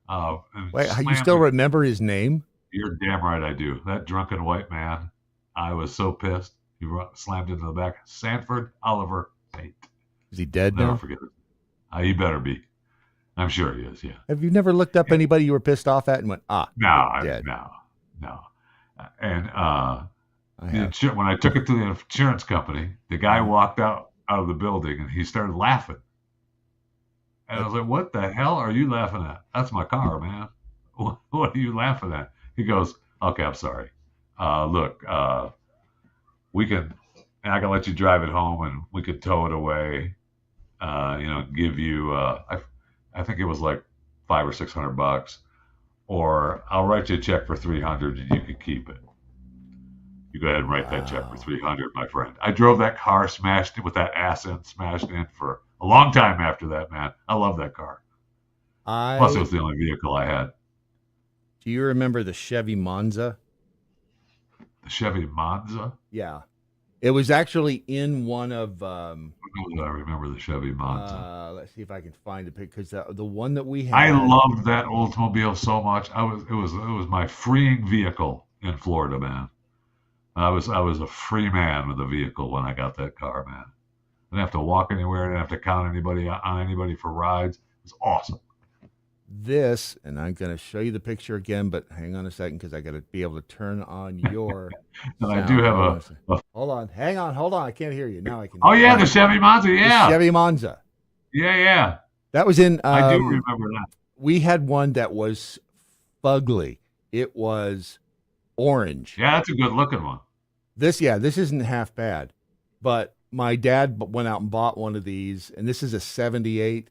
S2: And
S1: wait. You
S2: slammed
S1: still
S2: the.
S1: remember his name?
S2: You're damn right I do. That drunken white man, I was so pissed. He slammed into the back. Sanford Oliver Pate.
S1: Is he dead
S2: Never
S1: now?
S2: forget it. He better be. I'm sure he is, yeah.
S1: Have you never looked up anybody you were pissed off at and went, they're
S2: No,
S1: dead?
S2: no, no. And
S1: I have.
S2: when I took it to the insurance company, the guy
S1: Uh,
S2: walked out of the building and he started laughing. And I
S1: that,
S2: was like, "What the hell are you laughing at? That's my car, man. What are you laughing at?" He goes, "Okay, I'm sorry. Look, we can. I can let you drive it home, and we could tow it away. Give you. I think it was like $500 or $600, or I'll write you a check for 300, and you can keep it. You go ahead and write that check for
S1: wow.
S2: 300, my friend." I drove that car, smashed it with that ass end, smashed in for a long time after that, man. I love that car. Plus, it
S1: I
S2: was the only vehicle I had.
S1: Do you remember the Chevy Monza?
S2: The Chevy Monza.
S1: Yeah. It was actually in one of
S2: I remember the Chevy Monza.
S1: let's see if I can find it because the one that we
S2: I
S1: had.
S2: loved that Oldsmobile so much. It was my freeing vehicle in Florida, man. I was a free man with a vehicle when I got that car, man. I didn't have to walk anywhere. I didn't have to count anybody on anybody for rides. It was awesome.
S1: This, and I'm going to show you the picture again, but hang on a second because I got to be able to turn on your
S2: And I do
S1: sound.
S2: have
S1: Hold on a second.
S2: a
S1: Hold on. Hang on. Hold on. I can't hear you. Now I can
S2: oh
S1: hear you.
S2: yeah,
S1: All
S2: the
S1: right.
S2: Chevy Monza.
S1: The
S2: Yeah,
S1: Chevy Monza.
S2: yeah.
S1: That was in,
S2: I do remember that.
S1: we had one that was fugly. It was orange.
S2: Yeah, that's a good looking one.
S1: This isn't half bad, but my dad went out and bought one of these, and this is a '78,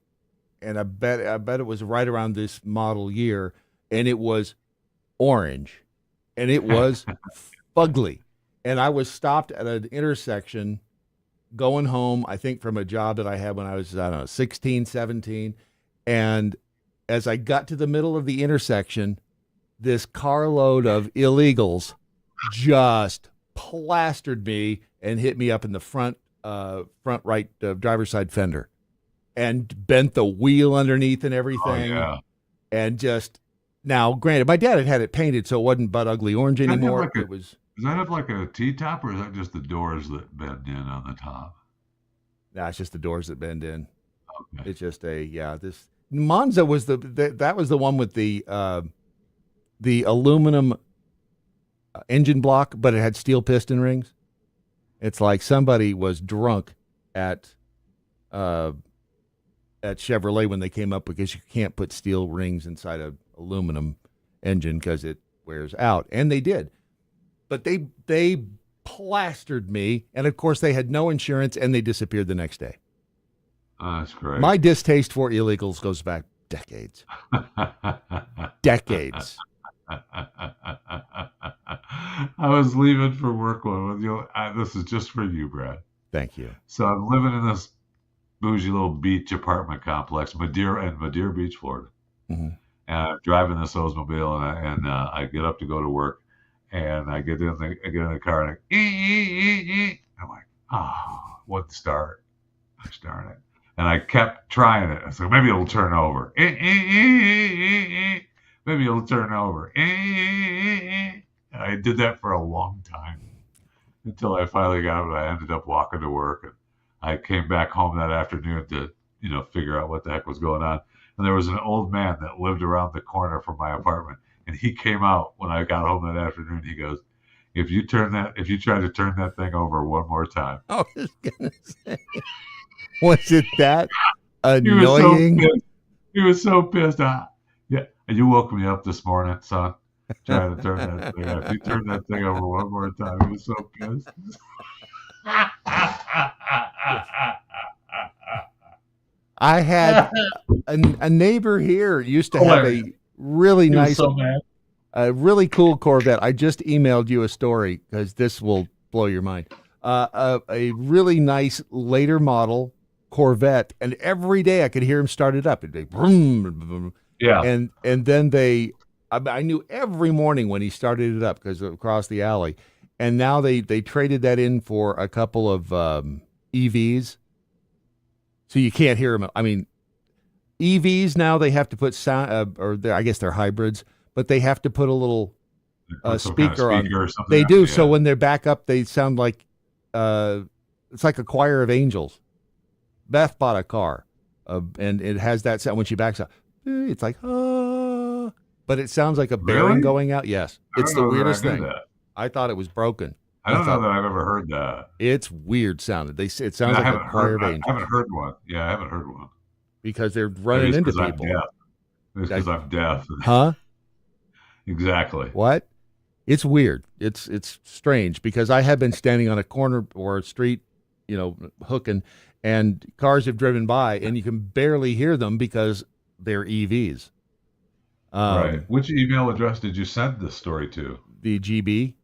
S1: and I bet it was right around this model year, and it was orange, and it was fugly, and I was stopped at an intersection going home, I think from a job that I had when I was, I don't know, 16, 17, and as I got to the middle of the intersection, this carload of illegals just plastered me and hit me up in the front right driver's side fender and bent the wheel underneath and
S2: Oh
S1: everything.
S2: yeah.
S1: And just now, granted, my dad had it painted, so it wasn't butt ugly orange
S2: Does that have
S1: anymore.
S2: like a
S1: It was
S2: does that have like a T top, or is that just the doors that bend in on the top?
S1: it's just the doors that bend in.
S2: Okay.
S1: It's just this Monza was that was the one with the aluminum engine block, but it had steel piston rings. It's like somebody was drunk at uh, at Chevrolet when they came up because you can't put steel rings inside a aluminum engine because it wears out, and they did. but they plastered me, and of course they had no insurance, and they disappeared the next day.
S2: That's great.
S1: My distaste for illegals goes back decades. Decades.
S2: I was leaving for work one with you. This is just for you, Brad.
S1: Thank you.
S2: So I'm living in this bougie little beach apartment complex, Madeira Beach, Florida.
S1: Mm-hmm.
S2: And I'm driving this Oldsmobile, and I get up to go to work, and I get in the car, and I'm like, oh, wouldn't start. Darn it. And I kept trying it. I said, maybe it'll turn over. Maybe it'll turn over. And I did that for a long time until I finally got it. I ended up walking to work, and I came back home that afternoon to, figure out what the heck was going on. And there was an old man that lived around the corner from my apartment, and he came out when I got home that afternoon. He goes, if you try to turn that thing over one more time.
S1: I was gonna say, was it that annoying?
S2: He was so pissed. Yeah, you woke me up this morning, son, trying to turn that thing. If you turn that thing over one more time, he was so pissed.
S1: I had a neighbor here used to have a really nice, a really cool Corvette. I just emailed you a story because this will blow your mind. A really nice later model Corvette, and every day I could hear him start it up. It'd be boom, boom.
S2: Yeah.
S1: And then I knew every morning when he started it up because across the alley. And now they traded that in for a couple of EVs. So you can't hear them. I mean, EVs now they have to put sound, I guess they're hybrids, but they have to put a little speaker on. They do. Yeah. So when they're back up, they sound like it's like a choir of angels. Beth bought a car, and it has that sound when she backs up. It's like, but it sounds like a bearing going out. Yes, it's the weirdest thing. I thought it was broken.
S2: I don't know that I've ever heard that.
S1: It's weird sounded. It sounds like a choir of angels.
S2: I haven't heard one. Yeah, I haven't heard one.
S1: Because they're running into people.
S2: It's because I'm deaf.
S1: Huh?
S2: Exactly.
S1: What? It's weird. It's strange because I have been standing on a corner or a street, hooking, and cars have driven by, and you can barely hear them because they're EVs.
S2: Right. Which email address did you send this story to?
S1: The GB.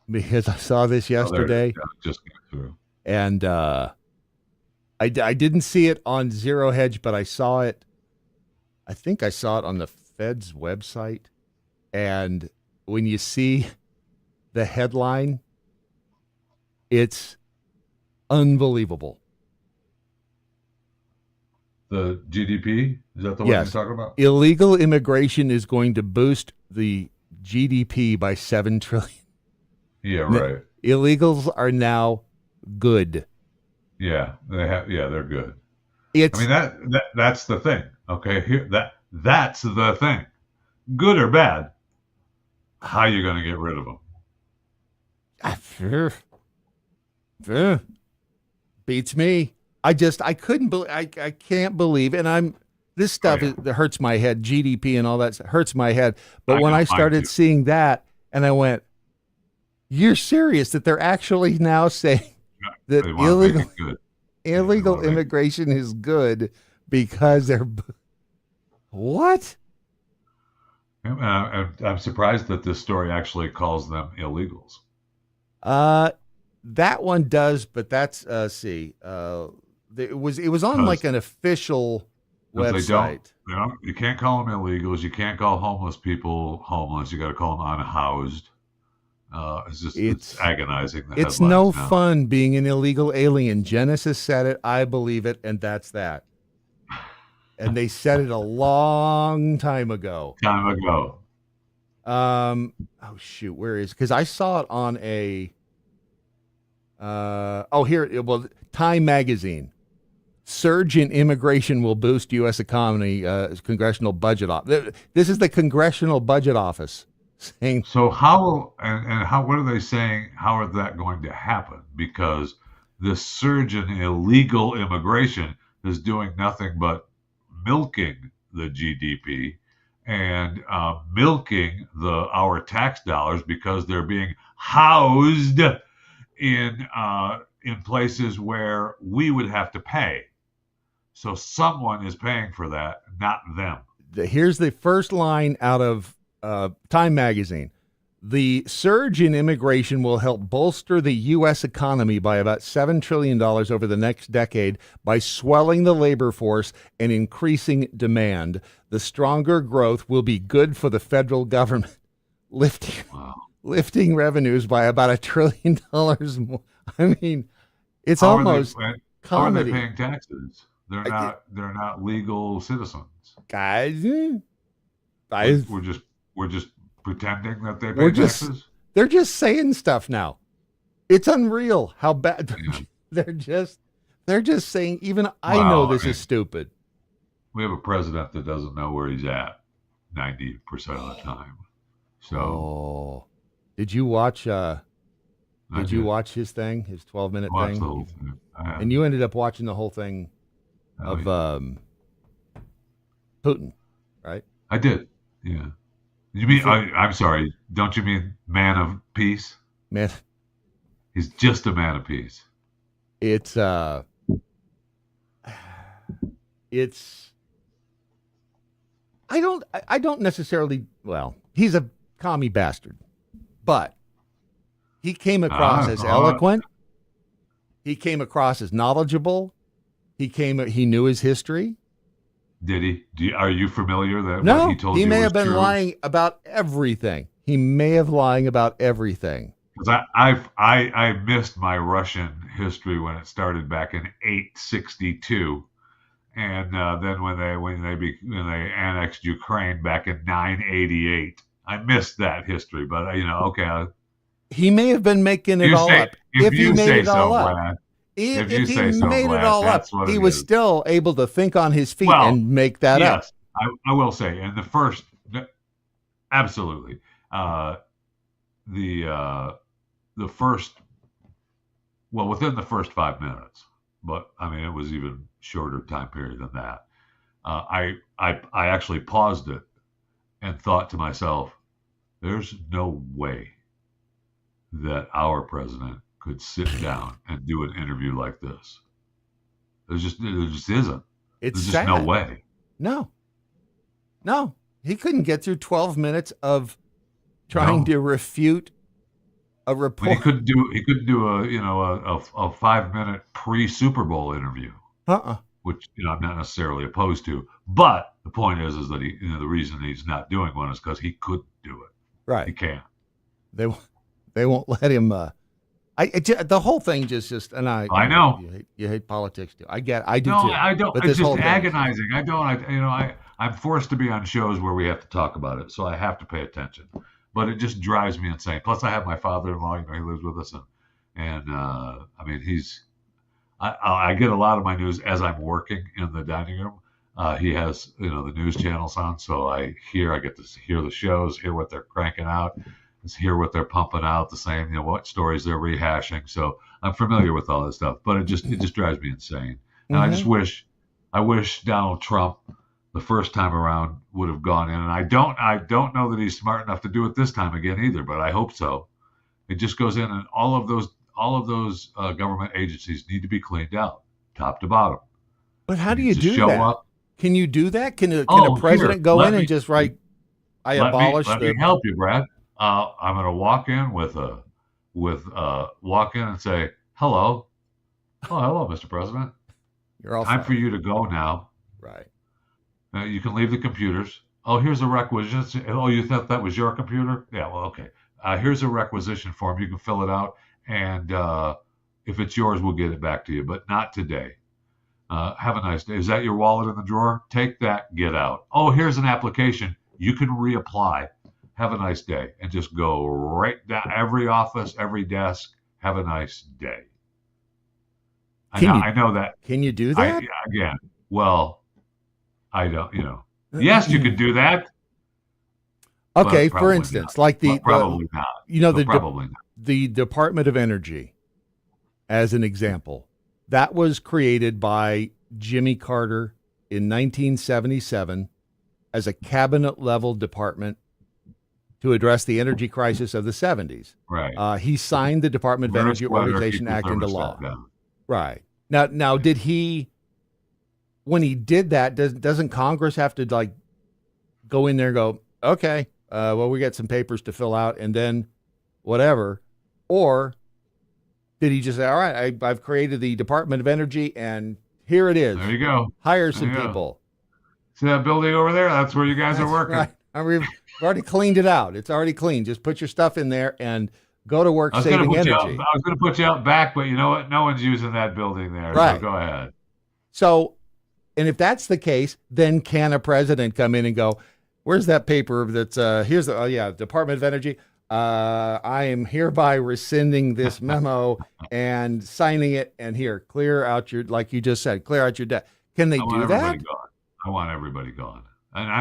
S1: Because I saw this yesterday.
S2: Just came through.
S1: And I didn't see it on Zero Hedge, but I saw it. I think I saw it on the Fed's website. And when you see the headline, it's unbelievable.
S2: The GDP? Is that the one you're talking about?
S1: Illegal immigration is going to boost the GDP by $7 trillion.
S2: Yeah, right.
S1: Illegals are now good.
S2: Yeah, they're good.
S1: It's,
S2: that's the thing. Okay, that's the thing. Good or bad, how are you going to get rid of them?
S1: Beats me. I couldn't believe. I can't believe, and this stuff that hurts my head. GDP and all that hurts my head. But when I started seeing that, and I went, "You're serious that they're actually now saying that illegal immigration is good because they're what?"
S2: I'm surprised that this story actually calls them illegals.
S1: That one does, but that's it was on like an official website.
S2: You can't call them illegals. You can't call homeless people homeless. You got to call them unhoused. It's agonizing.
S1: It's no fun being an illegal alien. Genesis said it. I believe it, and that's that. And they said it a long time ago. Oh shoot, where is? Because I saw it on a. Time magazine. Surge in immigration will boost U.S. economy. Congressional budget office. This is the Congressional Budget Office saying.
S2: So how what are they saying? How is that going to happen? Because this surge in illegal immigration is doing nothing but milking the GDP, and milking our tax dollars because they're being housed in places where we would have to pay. So someone is paying for that, not them.
S1: Here's the first line out of Time magazine. The surge in immigration will help bolster the U.S. economy by about $7 trillion over the next decade by swelling the labor force and increasing demand. The stronger growth will be good for the federal government, lifting revenues by about $1 trillion more. I mean, it's
S2: How
S1: almost
S2: how are they
S1: comedy.
S2: paying taxes? They're not legal citizens.
S1: Guys,
S2: We're just pretending that they
S1: we're
S2: pay
S1: just
S2: taxes.
S1: they're just saying stuff now. It's unreal how bad
S2: Yeah.
S1: they're just saying. Even I know
S2: Well,
S1: this
S2: I
S1: is
S2: mean,
S1: stupid.
S2: we have a president that doesn't know where he's at 90% of the time. So
S1: Oh, did you watch?
S2: I
S1: Did you
S2: did
S1: watch his thing, his 12-minute
S2: watch the
S1: thing?
S2: whole thing.
S1: And you ended up watching the whole thing
S2: Oh,
S1: of
S2: yeah.
S1: Putin, right?
S2: I did. Yeah. You
S1: You
S2: mean?
S1: think,
S2: I'm sorry. Don't you mean man of peace?
S1: man,
S2: He's just a man of peace.
S1: it's it's I don't necessarily. Well, he's a commie bastard, but he came across
S2: Ah,
S1: as eloquent. He came across as knowledgeable. He knew his history.
S2: did he? Are you familiar that what he
S1: No,
S2: told
S1: he
S2: you
S1: may
S2: was
S1: have been
S2: true?
S1: lying about everything. He may have lying about everything.
S2: Because I missed my Russian history when it started back in 862, and then when they annexed Ukraine back in 988, I missed that history. But okay,
S1: He may have been making it all up.
S2: if
S1: If he
S2: you
S1: made
S2: say
S1: it all
S2: so,
S1: up,
S2: Vlad, if
S1: if
S2: you
S1: he
S2: say so,
S1: made it
S2: Vlad,
S1: all up,
S2: that's what
S1: he
S2: it
S1: was
S2: is.
S1: still able to think on his feet
S2: Well,
S1: and make that up.
S2: yes, I will say, in the first, absolutely, the the first, well, within the first 5 minutes, but I mean, it was even shorter time period than that. I actually paused it and thought to myself, there's no way that our president could sit down and do an interview like this. There just isn't.
S1: It's
S2: There's just no
S1: sad.
S2: way.
S1: No, no, he couldn't get through 12 minutes of trying
S2: No.
S1: to refute a
S2: I mean,
S1: report.
S2: he couldn't do a 5 minute pre Super Bowl interview,
S1: Uh-uh.
S2: which I'm not necessarily opposed to. But the point is that the reason he's not doing one is because he couldn't do it. He
S1: Right.
S2: can't.
S1: They they won't let him. The whole thing and
S2: I know.
S1: you hate politics too. I do
S2: No,
S1: too.
S2: I don't.
S1: But
S2: It's
S1: this
S2: just
S1: whole thing is
S2: agonizing. I don't. I'm forced to be on shows where we have to talk about it, so I have to pay attention. But it just drives me insane. Plus, I have my father-in-law. He lives with us, and I mean, I get a lot of my news as I'm working in the dining room. He has the news channels on, so I get to hear the shows, hear what they're cranking out, hear what they're pumping out, the same what stories they're rehashing. So I'm familiar with all this stuff, but it just drives me insane. And
S1: Mm-hmm.
S2: I wish Donald Trump the first time around would have gone in, and I don't know that he's smart enough to do it this time again either, but I hope so. It just goes in, and all of those government agencies need to be cleaned out, top to bottom.
S1: But how
S2: He
S1: do
S2: needs
S1: you
S2: to
S1: do
S2: show
S1: that?
S2: up.
S1: Can you do that? Can a
S2: Oh, here,
S1: president go in and just write, "I abolish
S2: let me
S1: the"?
S2: help you, Brad. I'm going to walk in walk in and say hello. Oh, hello, Mr. President.
S1: You're all
S2: Time for
S1: fired.
S2: you to go now.
S1: Right.
S2: You can leave the computers. Oh, here's a requisition. Oh, you thought that was your computer? Yeah, well, okay. Here's a requisition form. You can fill it out, and if it's yours, we'll get it back to you, but not today. Have a nice day. Is that your wallet in the drawer? Take that, get out. Oh, here's an application. You can reapply. Have a nice day. And just go right down every office, every desk. Have a nice day.
S1: Can you
S2: I know that.
S1: can you do
S2: I
S1: that?
S2: Again, well, I don't, yes, you could do that,
S1: Okay,
S2: but
S1: for
S2: probably not.
S1: instance, like
S2: But probably not. But
S1: the
S2: probably not.
S1: the Department of Energy, as an example, that was created by Jimmy Carter in 1977 as a cabinet level department to address the energy crisis of the 70s.
S2: Right.
S1: He signed the Department of
S2: Wear a
S1: Energy
S2: sweater, keep
S1: Organization
S2: your
S1: Act into
S2: thermostat
S1: law.
S2: down.
S1: Right. Now, did he, when he did that, doesn't Congress have to like go in there and go, okay, well, we got some papers to fill out and then whatever? Or did he just say, all right, I've created the Department of Energy and here it is.
S2: There you go.
S1: Hire
S2: There
S1: some
S2: you go.
S1: people.
S2: See that building over there? That's where you guys are
S1: That's
S2: working.
S1: right. We've already cleaned it out. It's already clean. Just put your stuff in there and go to work saving energy.
S2: I was going to put you out back, but you know what? No one's using that building there.
S1: Right.
S2: So go ahead.
S1: So, and if that's the case, then can a president come in and go, where's that paper that's, here's the, Department of Energy. I am hereby rescinding this memo and signing it. And here, clear out your, like you just said, clear out your debt. Can they do that?
S2: Gone. I want everybody gone. And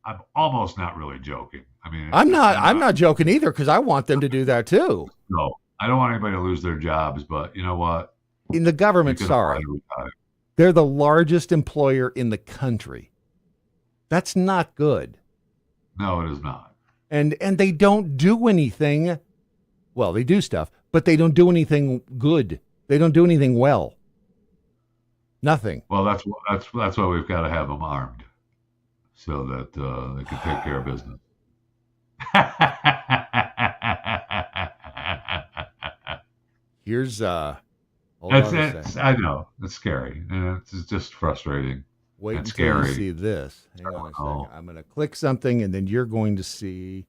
S2: I'm almost not really joking. I mean,
S1: I'm not joking either, because I want them to do that too.
S2: No, I don't want anybody to lose their jobs, but you know what?
S1: In the government, they're the largest employer in the country. That's not good.
S2: No, it is not.
S1: And they don't do anything. Well, they do stuff, but they don't do anything good. They don't do anything well. Nothing.
S2: Well, that's why we've got to have them armed, so that they can take care of business.
S1: Here's
S2: I know it's scary. It's just frustrating.
S1: Wait
S2: and
S1: until
S2: scary.
S1: You see this. Hang on a second. I'm going to click something, and then you're going to see.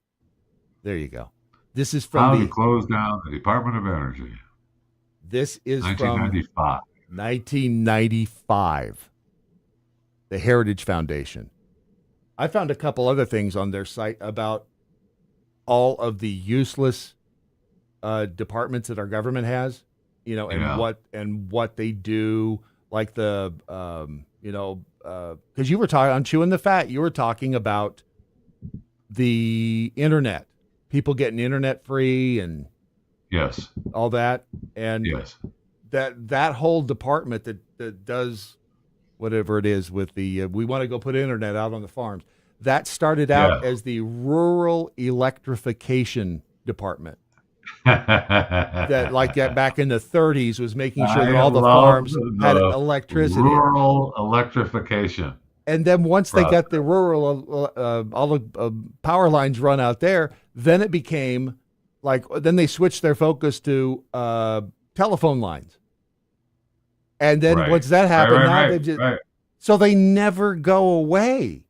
S1: There you go. This is from
S2: how to close down the Department of Energy.
S1: This is
S2: 1995.
S1: From 1995. The Heritage Foundation. I found a couple other things on their site about all of the useless departments that our government has, and what they do, like the, because you were talking on Chewing the Fat, you were talking about the internet, people getting internet free and
S2: yes,
S1: all that, and
S2: yes,
S1: that whole department that does whatever it is with the we want to go put internet out on the farms. That started out as the Rural Electrification Department. that back in the 30s was making sure that all the farms had electricity.
S2: Rural electrification.
S1: And then once they got the rural, all the power lines run out there, then it became then they switched their focus to telephone lines. And then once that happened, so they never go away.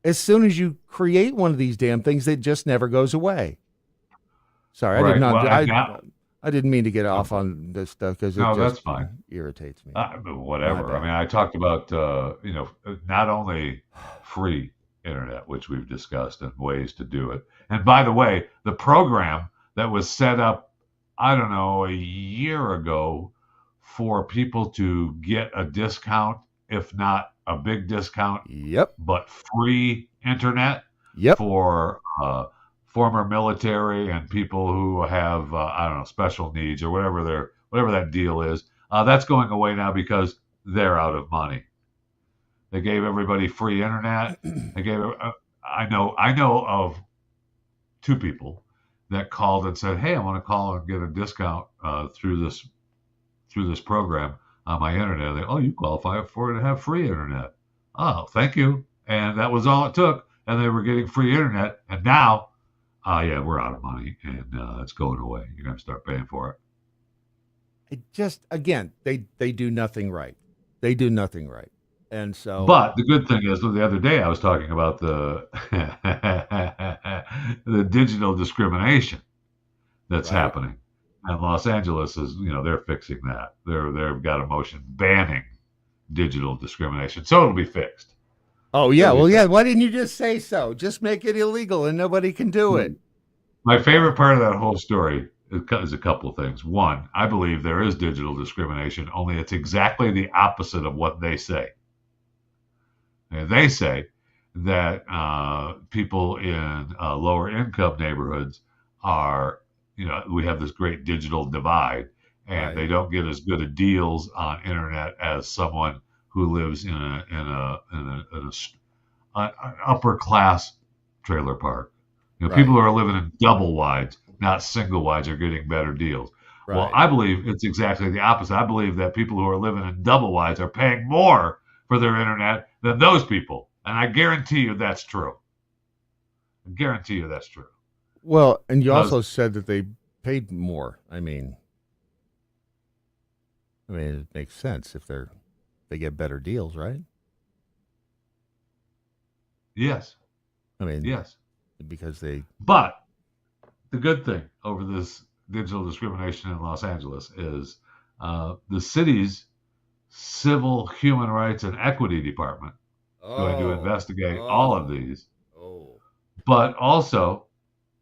S1: As soon as you create one of these damn things, it just never goes away. Sorry, I did not. I didn't mean to get off on this stuff because
S2: that's fine.
S1: Irritates me.
S2: Whatever. I mean, I talked about not only free internet, which we've discussed, and ways to do it. And by the way, the program that was set up, I don't know, a year ago for people to get a discount, if not a big discount.
S1: Yep.
S2: But free internet.
S1: Yep.
S2: For former military and people who have special needs or whatever that deal is. That's going away now because they're out of money. They gave everybody free internet. They gave. I know of two people that called and said, "Hey, I want to call and get a discount through this program on my internet." They, "Oh, you qualify for it to have free internet." "Oh, thank you." And that was all it took, and they were getting free internet. And now, we're out of money, and it's going away. You're going to start paying for it.
S1: It just, again, they do nothing right. They do nothing right. And so,
S2: but the good thing is, the other day I was talking about the the digital discrimination that's happening, and Los Angeles is, they're fixing that. They've got a motion banning digital discrimination, so it'll be fixed.
S1: Oh yeah, well yeah. Why didn't you just say so? Just make it illegal, and nobody can do it.
S2: My favorite part of that whole story is a couple of things. One, I believe there is digital discrimination, only it's exactly the opposite of what they say. And they say that people in lower income neighborhoods are, we have this great digital divide, and they don't get as good of deals on internet as someone who lives in a an upper class trailer park.
S1: Right.
S2: People who are living in double wides, not single wides, are getting better deals. Well,
S1: Right.
S2: I believe it's exactly the opposite. I believe that people who are living in double wides are paying more for their internet than those people, and I guarantee you that's true. I guarantee you that's true.
S1: Well, and you
S2: Because
S1: also said that they paid more. I mean, it makes sense if they get better deals, right?
S2: yes,
S1: I mean,
S2: yes.
S1: because they.
S2: But the good thing over this digital discrimination in Los Angeles is the city's Civil Human Rights and Equity Department is going to
S1: Oh,
S2: investigate all of
S1: oh,
S2: these.
S1: oh.
S2: But also,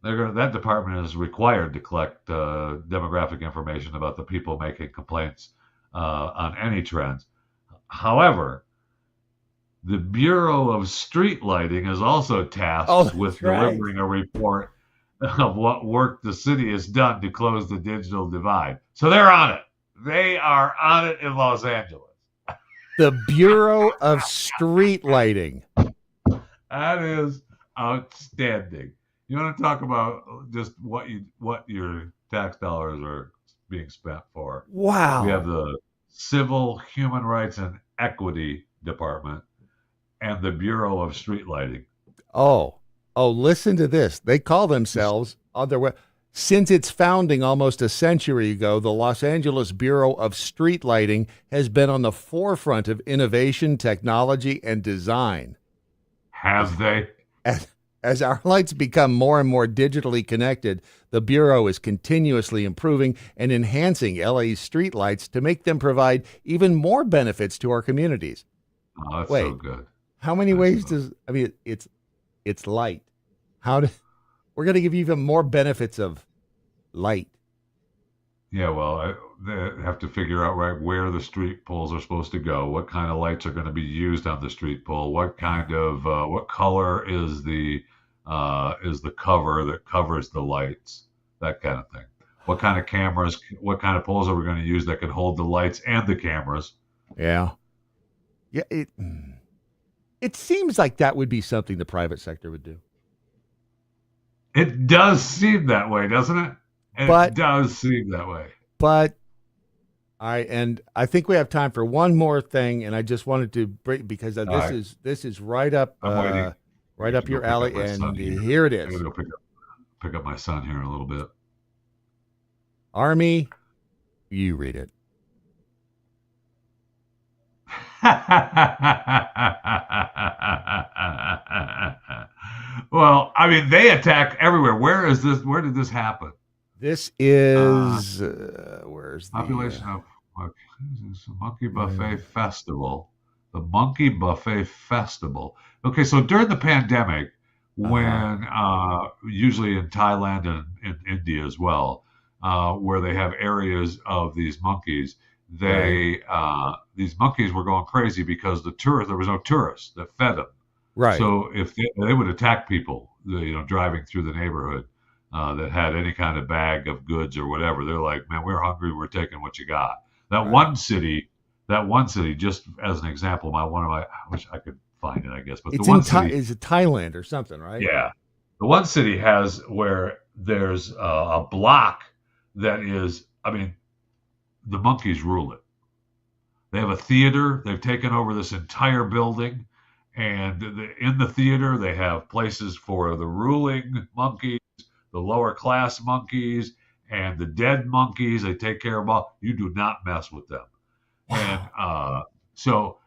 S2: that department is required to collect demographic information about the people making complaints on any trends. However, the Bureau of Street Lighting is also
S1: Oh,
S2: tasked
S1: that's
S2: with
S1: right.
S2: delivering a report of what work the city has done to close the digital divide. So they're on it. They are on it in Los Angeles.
S1: The Bureau of Street Lighting.
S2: That is outstanding. You want to talk about just what your tax dollars are being spent for? We have
S1: Wow.
S2: the Civil Human Rights and Equity Department and the Bureau of Street Lighting.
S1: Oh, oh, listen to this. They call themselves on their web. Since its founding almost a century ago, the Los Angeles Bureau of Street Lighting has been on the forefront of innovation, technology, and design. As,
S2: Have they?
S1: as, as our lights become more and more digitally connected, the Bureau is continuously improving and enhancing LA's street lights to make them provide even more benefits to our communities.
S2: Oh, that's so
S1: Wait,
S2: good.
S1: how many
S2: That's
S1: ways
S2: so.
S1: does, I mean, it's light. How do, we're going to give you even more benefits of light.
S2: Yeah, well, they have to figure out right where the street poles are supposed to go, what kind of lights are going to be used on the street pole, what color is the cover that covers the lights, that kind of thing. What kind of cameras, what kind of poles are we going to use that can hold the lights and the cameras?
S1: Yeah. Yeah, it seems like that would be something the private sector would do.
S2: It does seem that way, doesn't it? It
S1: But
S2: does seem that way.
S1: but I think we have time for one more thing, and I just wanted to bring because
S2: All right,
S1: this is
S2: I'm waiting. I
S1: right
S2: have to
S1: up
S2: go
S1: your
S2: pick up
S1: alley,
S2: my son
S1: and
S2: here.
S1: here it
S2: I'm gonna
S1: is.
S2: go pick up my son here in a little bit.
S1: Army, you read it.
S2: Well, I mean, they attack everywhere. Where is this? Where did this happen?
S1: This
S2: Uh,
S1: is where's the
S2: Population of Monkey Buffet Festival. The Monkey Buffet Festival. Okay, so during the pandemic,
S1: uh-huh.
S2: when usually in Thailand and in India as well, where they have areas of these monkeys,
S1: Right.
S2: these monkeys were going crazy because there was no tourists that fed them.
S1: Right.
S2: So if they would attack people, driving through the neighborhood that had any kind of bag of goods or whatever, they're like, "Man, we're hungry. We're taking what you got." That
S1: Right.
S2: one city, that one city, just as an example, I wish I could find it, I guess, but the
S1: It's
S2: one city,
S1: is it Thailand or something, right?
S2: yeah, the one city has where there's a block that is, I mean, the monkeys rule it. They have a theater. They've taken over this entire building. And in the theater, they have places for the ruling monkeys, the lower class monkeys, and the dead monkeys. They take care of all. You do not mess with them. And
S1: Wow.
S2: so,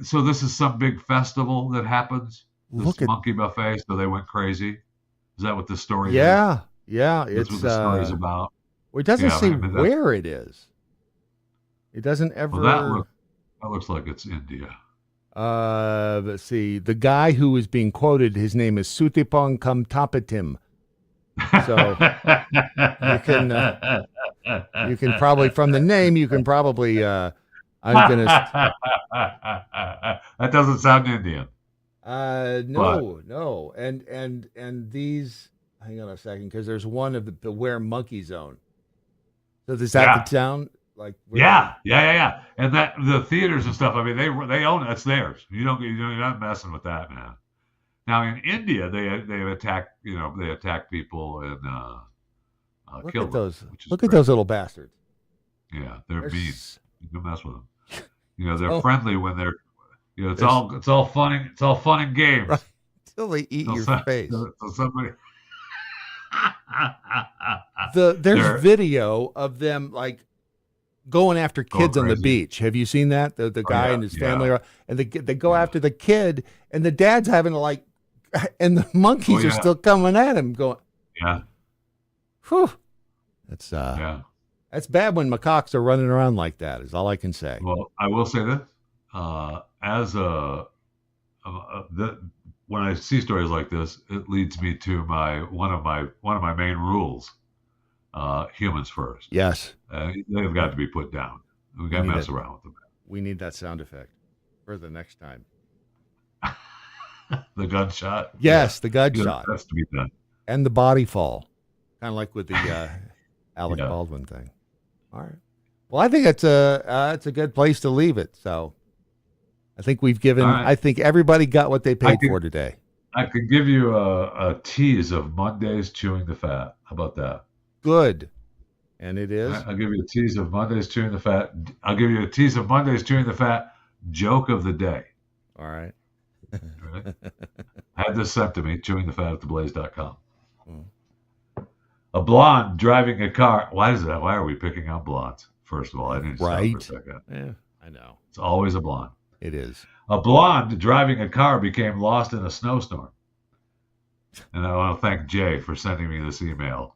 S2: so this is some big festival that happens. This
S1: Look at
S2: monkey buffet. So they went crazy. Is that what the story is?
S1: yeah, yeah,
S2: That's what the story is about.
S1: well, it doesn't
S2: Yeah,
S1: say
S2: I mean that.
S1: where it is. It doesn't
S2: Well,
S1: ever
S2: that looks like it's India.
S1: let's see. The guy who is being quoted, his name is Sutipong Kamtapatim. So you can probably from the name you can probably I'm gonna
S2: That doesn't sound Indian, but
S1: no. And these hang on a second because there's one of the Beware Monkey Zone. So is that the
S2: yeah,
S1: town like where they
S2: yeah. And that the theaters and stuff. I mean, they own it. That's theirs. You're not messing with that, man. Now in India, they attack they attack people and
S1: Look
S2: kill
S1: at
S2: them,
S1: those.
S2: which is
S1: Look at
S2: great.
S1: those little bastards.
S2: Yeah, they're mean.
S1: There's
S2: You can mess with them. They're
S1: so
S2: friendly when they're
S1: there's
S2: it's all fun and
S1: right
S2: games.
S1: till they eat
S2: Till,
S1: your
S2: so-
S1: face.
S2: till somebody
S1: There's
S2: they're
S1: video of them like going after
S2: going
S1: kids on the
S2: crazy.
S1: beach. Have you seen that? The
S2: Oh
S1: guy
S2: yeah,
S1: and his family
S2: yeah,
S1: are, and they go
S2: yeah.
S1: after the kid, and the dad's having to like, and the
S2: Oh
S1: monkeys are
S2: yeah,
S1: still coming at him, going,
S2: yeah,
S1: whew. That's
S2: yeah.
S1: that's bad when macaques are running around like that. Is all I can say.
S2: Well, I will say this: as the, when I see stories like this, it leads me to one of my main rules: humans first.
S1: Yes,
S2: They've got to be put down. We
S1: we
S2: got to
S1: need
S2: mess
S1: it.
S2: around with them.
S1: We need that sound effect for the next time.
S2: The gunshot. Yeah,
S1: Yes, the gunshot
S2: that's to be done.
S1: and the body fall, kind of like with the Alec
S2: Yeah.
S1: Baldwin thing. All right. Well, I think it's a good place to leave it. So I think we've
S2: All
S1: given.
S2: right.
S1: I think everybody got what they
S2: I
S1: paid
S2: could
S1: for today.
S2: I could give you a tease of Mondays chewing the fat. How about that?
S1: Good, and it
S2: All right,
S1: is.
S2: I'll give you a tease of Mondays chewing the fat. I'll give you a tease of Mondays chewing the fat. Joke of the day.
S1: All right.
S2: All right. Had this sent to me, chewing the fat at theblaze.com.
S1: Mm.
S2: A blonde driving a car. Why is that? Why are we picking out blondes? First of all, I didn't stop for a
S1: Right.
S2: second.
S1: Yeah, I know
S2: It's always a blonde.
S1: it is.
S2: A blonde driving a car became lost in a snowstorm. And I want to thank Jay for sending me this email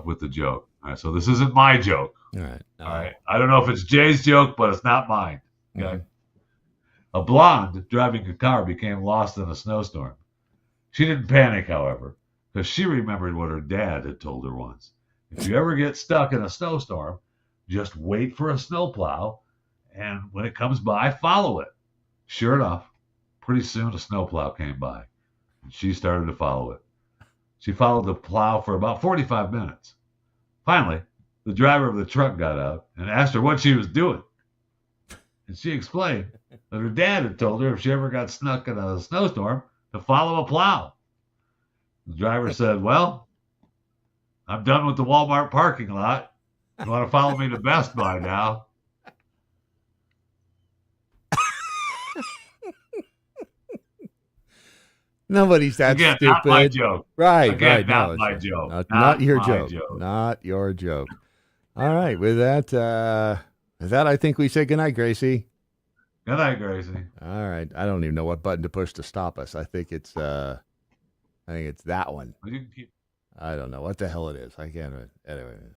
S2: with the joke. All right, so this isn't my joke.
S1: All right.
S2: All right, I don't know if it's Jay's joke, but it's not mine. Okay.
S1: Mhm.
S2: A blonde driving a car became lost in a snowstorm. She didn't panic, however, because she remembered what her dad had told her once. If you ever get stuck in a snowstorm, just wait for a snowplow, and when it comes by, follow it. Sure enough, pretty soon a snowplow came by, and she started to follow it. She followed the plow for about 45 minutes. Finally, the driver of the truck got out and asked her what she was doing. And she explained that her dad had told her if she ever got stuck in a snowstorm to follow a plow. The driver said, "Well, I'm done with the Walmart parking lot. You want to follow me to Best Buy now?"
S1: Nobody's that
S2: Again, not my
S1: stupid.
S2: joke.
S1: Right.
S2: Again,
S1: Right.
S2: not
S1: No,
S2: my
S1: it's
S2: joke.
S1: not your
S2: my
S1: joke.
S2: joke.
S1: Not your joke. All right. With that, I think we say goodnight, Gracie.
S2: Good night, Gracie.
S1: All right. I don't even know what button to push to stop us. I think it's that one.
S2: You can keep
S1: I don't know what the hell it is. I can't. Anyway.